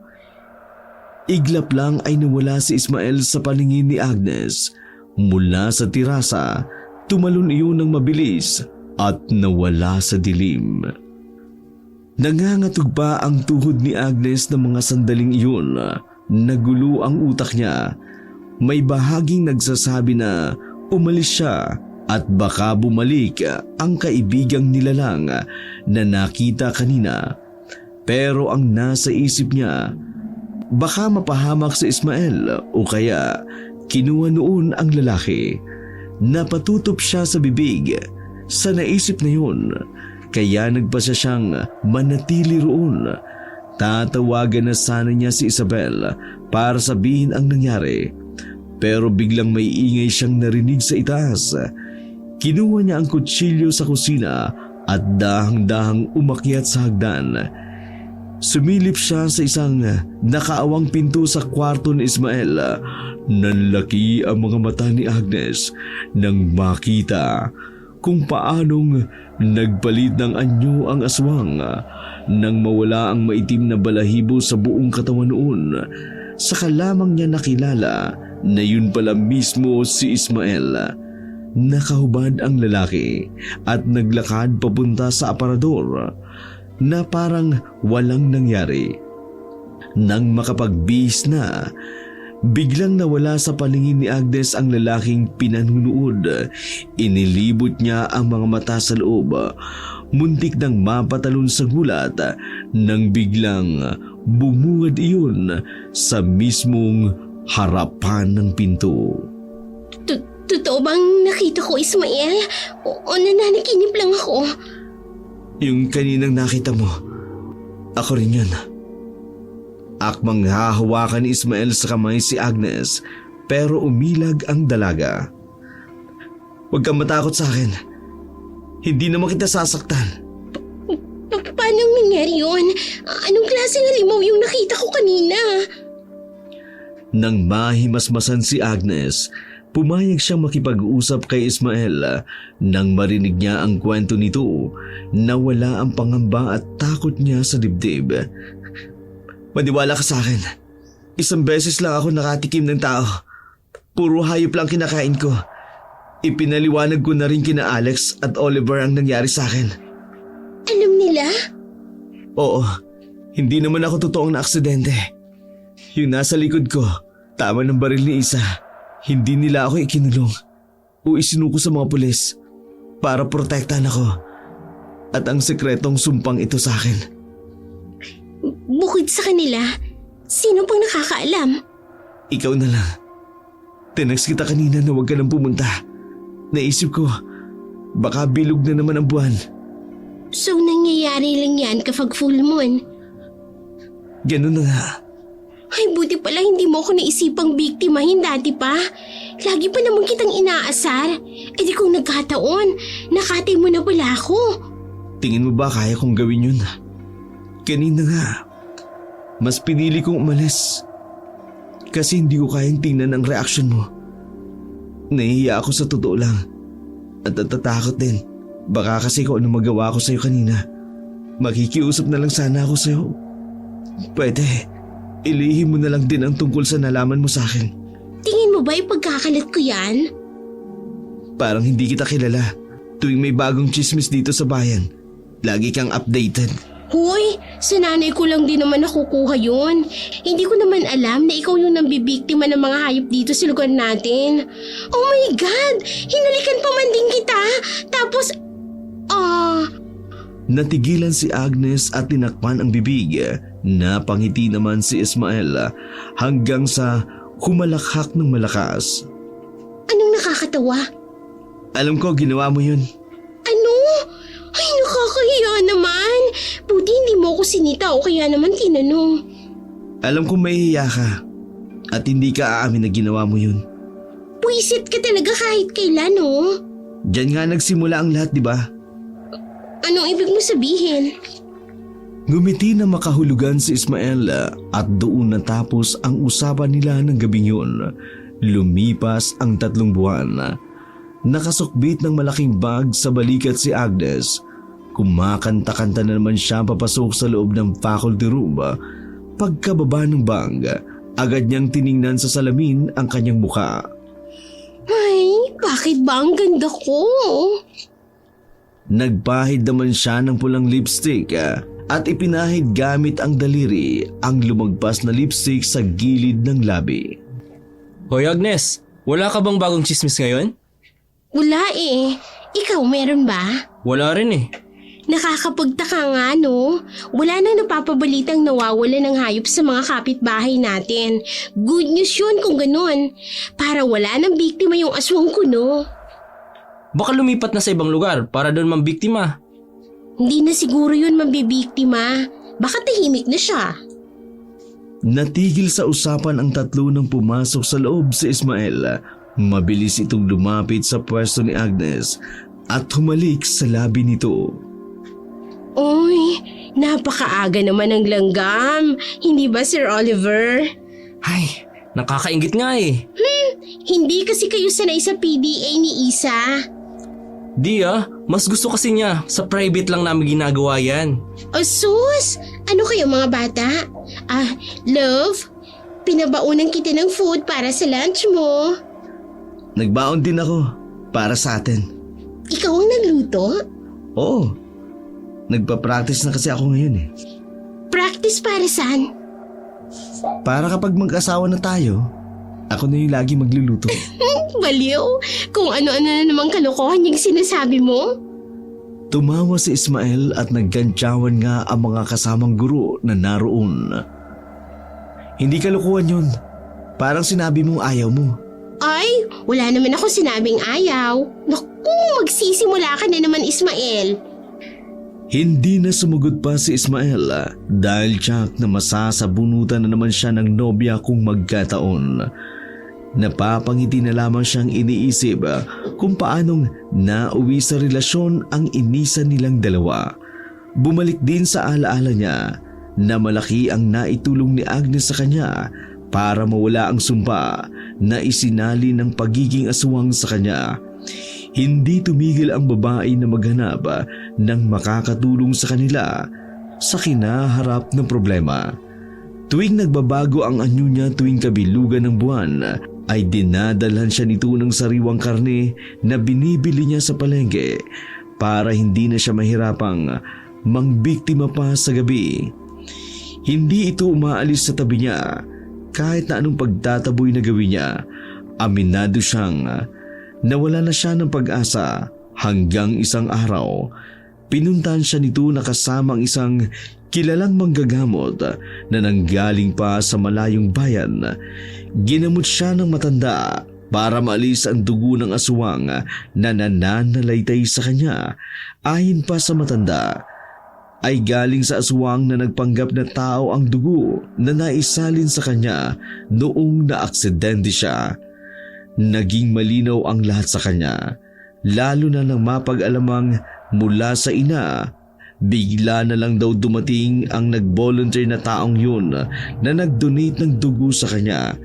Iglap lang ay nawala si Ismael sa paningin ni Agnes. Mula sa tirasa, tumalon iyon ng mabilis at nawala sa dilim. Nangangatog pa ang tuhod ni Agnes ng mga sandaling iyon. Nagulo ang utak niya. May bahaging nagsasabi na umalis siya at baka bumalik ang kaibigang nilalang na nakita kanina. Pero ang nasa isip niya, baka mapahamak si Ismael o kaya kinuha noon ang lalaki. Napatutop siya sa bibig sa naisip na yun, kaya nagpasya siyang manatili roon. Tatawagan na sana niya si Isabel para sabihin ang nangyari. Pero biglang may ingay siyang narinig sa itaas. Kinuha niya ang kutsilyo sa kusina at dahang-dahang umakyat sa hagdan. Sumilip siya sa isang nakaawang pinto sa kwarto ni Ismael. Nanlaki ang mga mata ni Agnes nang makita kung paanong nagpalit ng anyo ang aswang. Nang mawala ang maitim na balahibo sa buong katawan noon, saka lamang niya nakilala na yun pala mismo si Ismael. Nakahubad ang lalaki at naglakad papunta sa aparador na parang walang nangyari. Nang makapagbihis na, biglang nawala sa paningin ni Agnes ang lalaking pinanunood. Inilibot niya ang mga mata sa loob. Muntik nang mapatalon sa gulat nang biglang bumungad iyon sa mismong harapan ng pinto. Totoo bang nakita ko, Ismael? O nananaginip lang ako? Yung kaninang nakita mo, ako rin yun. Akmang hahawakan ni Ismael sa kamay si Agnes, pero umilag ang dalaga. Huwag kang matakot sa akin. Hindi naman kita sasaktan. Paano nangyari yun? Anong klaseng halimaw yung nakita ko kanina? Nang mahimasmasan si Agnes, pumayag siyang makipag-usap kay Ismael. Nang marinig niya ang kwento nito, nawala ang pangamba at takot niya sa dibdib. Maniwala ka sa akin. Isang beses lang ako nakatikim ng tao. Puro hayop lang kinakain ko. Ipinaliwanag ko na rin kina Alex at Oliver ang nangyari sa akin. Alam nila? Oo, hindi naman ako totoong na aksidente. Yung nasa likod ko, tama ng baril ni Isa. Hindi nila ako ikinulong o isinuko sa mga pulis para protektahan ako. At ang sekretong sumpang ito sa akin. Bukod sa kanila, sino pang nakakaalam? Ikaw na lang. Tinext kita kanina na huwag ka nang pumunta. Naisip ko, baka bilog na naman ang buwan. So nangyayari lang yan kapag full moon. Ganun na nga. Ay, buti pala hindi mo ako naisipang biktimahin dati pa. Lagi pa naman kitang inaasar. E di kung nagkataon, nakatay mo na pala ako. Tingin mo ba kaya kong gawin yun? Kanina nga, mas pinili kong umalis. Kasi hindi ko kayang tingnan ang reaksyon mo. Nahihiya ako sa totoo lang. At natatakot din. Baka kasi kung ano magawa ko sa'yo kanina. Makikiusap na lang sana ako sa'yo. Pwede, ilihim mo na lang din ang tungkol sa nalaman mo sa akin. Tingin mo ba ipagkakalat ko yan? Parang hindi kita kilala. Tuwing may bagong chismis dito sa bayan, lagi kang updated. Hoy, sa nanay ko lang din naman nakukuha yun. Hindi ko naman alam na ikaw yung nambibiktima ng mga hayop dito sa lugar natin. Oh my God! Hinalikan pa man din kita! Tapos, Natigilan si Agnes at tinakpan ang bibig. Napangiti naman si Ismael hanggang sa humalakhak ng malakas. Anong nakakatawa? Alam ko ginawa mo yun. Ano? Ay, nakakahiya naman. Buti hindi mo ako sinita o kaya naman tinanong. Alam kong mahihiya ka at hindi ka aamin na ginawa mo yun. Puisit ka talaga kahit kailan, no? Diyan nga nagsimula ang lahat, di ba? Anong ibig mo sabihin? Ngumiti na makahulugan si Ismael at doon natapos ang usapan nila ng gabing yun. Lumipas ang 3 buwan. Nakasukbit ng malaking bag sa balikat si Agnes. Kumakanta-kanta na naman siya papasok sa loob ng faculty room. Pagkababa ng bag, agad niyang tiningnan sa salamin ang kanyang muka. Ay, bakit ba ang ganda ko? Nagpahid naman siya ng pulang lipstick at ipinahid gamit ang daliri ang lumagpas na lipstick sa gilid ng labi. Hoy Agnes, wala ka bang bagong chismis ngayon? Wala eh. Ikaw meron ba? Wala rin eh. Nakakapagtaka nga, no? Wala nang napapabalitang nawawala ng hayop sa mga kapitbahay natin. Good news yun kung ganun. Para wala nang biktima yung aswang ko, no? Baka lumipat na sa ibang lugar para doon mambiktima. Hindi na siguro yun mabibiktima. Baka tahimik na siya. Natigil sa usapan ang 3 nang pumasok sa loob si Ismael. Mabilis itong lumapit sa pwesto ni Agnes at humalik sa labi nito. Uy, napakaaga naman ng langgam. Hindi ba, Sir Oliver? Ay, nakakaingit nga eh. Hindi kasi kayo sanay sa PDA ni Isa. Di mas gusto kasi niya. Sa private lang namin ginagawa yan. O sus, ano kayo mga bata? Love, pinabaunan kita ng food para sa lunch mo. Nagbaon din ako para sa atin. Ikaw ang nagluto? Oo, nagpa-practice na kasi ako ngayon eh. Practice para saan? Para kapag mag-asawa na tayo, ako na yung lagi magluluto. Baliw, kung ano-ano na namang kalokohan yung sinasabi mo. Tumawa si Ismael at nagkantsawan nga ang mga kasamang guro na naroon. Hindi kalokohan yun. Parang sinabi mong ayaw mo. Ay, wala naman ako sinabing ayaw. Naku, magsisimula ka na naman, Ismael. Hindi na sumugod pa si Ismael dahil tiyak na masasabunutan na naman siya ng nobya kung magkataon. Napapangiti na lamang siyang iniisip kung paanong nauwi sa relasyon ang inisa nilang dalawa. Bumalik din sa alaala niya na malaki ang naitulong ni Agnes sa kanya para mawala ang sumpa na isinali ng pagiging aswang sa kanya. Hindi tumigil ang babae na maghanap ng makakatulong sa kanila sa kinaharap ng problema. Tuwing nagbabago ang anyo niya tuwing kabilugan ng buwan, ay dinadalhan siya nito ng sariwang karne na binibili niya sa palengke para hindi na siya mahirapang mangbiktima pa sa gabi. Hindi ito umaalis sa tabi niya kahit na anong pagtataboy na gawin niya. Aminado siyang nawala na siya ng pag-asa hanggang isang araw. Pinuntahan siya nito na kasama ang isang kilalang manggagamot na nanggaling pa sa malayong bayan. Ginamot siya ng matanda para maalis ang dugo ng aswang na nananalaytay sa kanya. Ayon pa sa matanda, ay galing sa aswang na nagpanggap na tao ang dugo na naisalin sa kanya noong naaksidente siya. Naging malinaw ang lahat sa kanya, lalo na nang mapag-alamang mula sa ina. Bigla na lang daw dumating ang nag-volunteer na taong yun na nag-donate ng dugo sa kanya.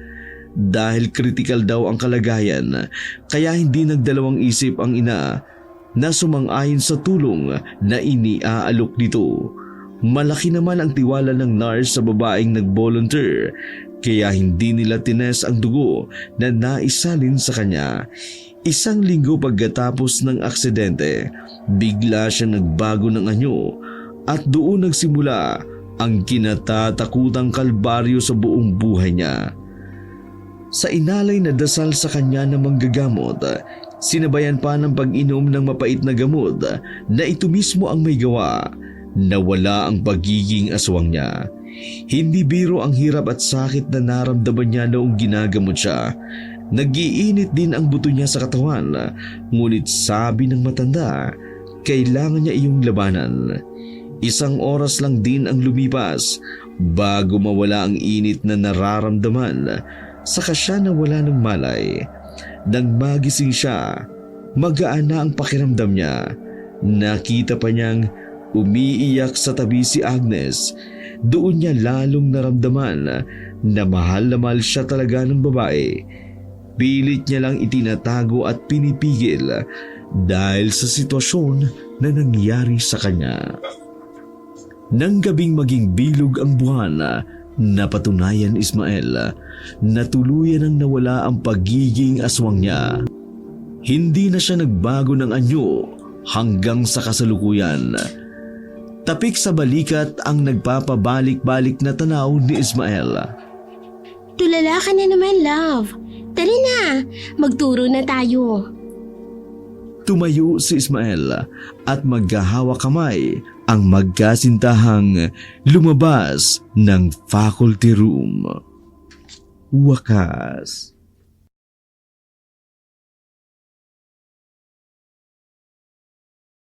Dahil critical daw ang kalagayan, kaya hindi nagdalawang isip ang ina na sumang-ayon sa tulong na iniaalok nito. Malaki naman ang tiwala ng nurse sa babaeng nag-volunteer, kaya hindi nila tines ang dugo na naisalin sa kanya. Isang linggo pagkatapos ng aksidente, bigla siyang nagbago ng anyo at doon nagsimula ang kinatatakutang kalbaryo sa buong buhay niya. Sa inalay na dasal sa kanya ng manggagamot, sinabayan pa ng pag-inom ng mapait na gamot na ito mismo ang may gawa, nawala ang pagiging aswang niya. Hindi biro ang hirap at sakit na naramdaman niya noong ginagamot siya. Nag-iinit din ang buto niya sa katawan, ngunit sabi ng matanda, kailangan niya iyong labanan. Isang oras lang din ang lumipas bago mawala ang init na nararamdaman. Saka siya nawala ng malay. Nang magising siya, magaan na ang pakiramdam niya. Nakita pa niyang umiiyak sa tabi si Agnes. Doon niya lalong naramdaman na mahal siya talaga ng babae. Pilit niya lang itinatago at pinipigil dahil sa sitwasyon na nangyari sa kanya. Nang gabing maging bilog ang buwan, napatunayan Ismael na tuluyan ang nawala ang pagiging aswang niya. Hindi na siya nagbago ng anyo hanggang sa kasalukuyan. Tapik sa balikat ang nagpapabalik-balik na tanaw ni Ismael. Tulala ka na naman, love. Tara na, magturo na tayo. Tumayo si Ismael at magkahawa kamay ang magkasintahang lumabas ng faculty room. Wakas.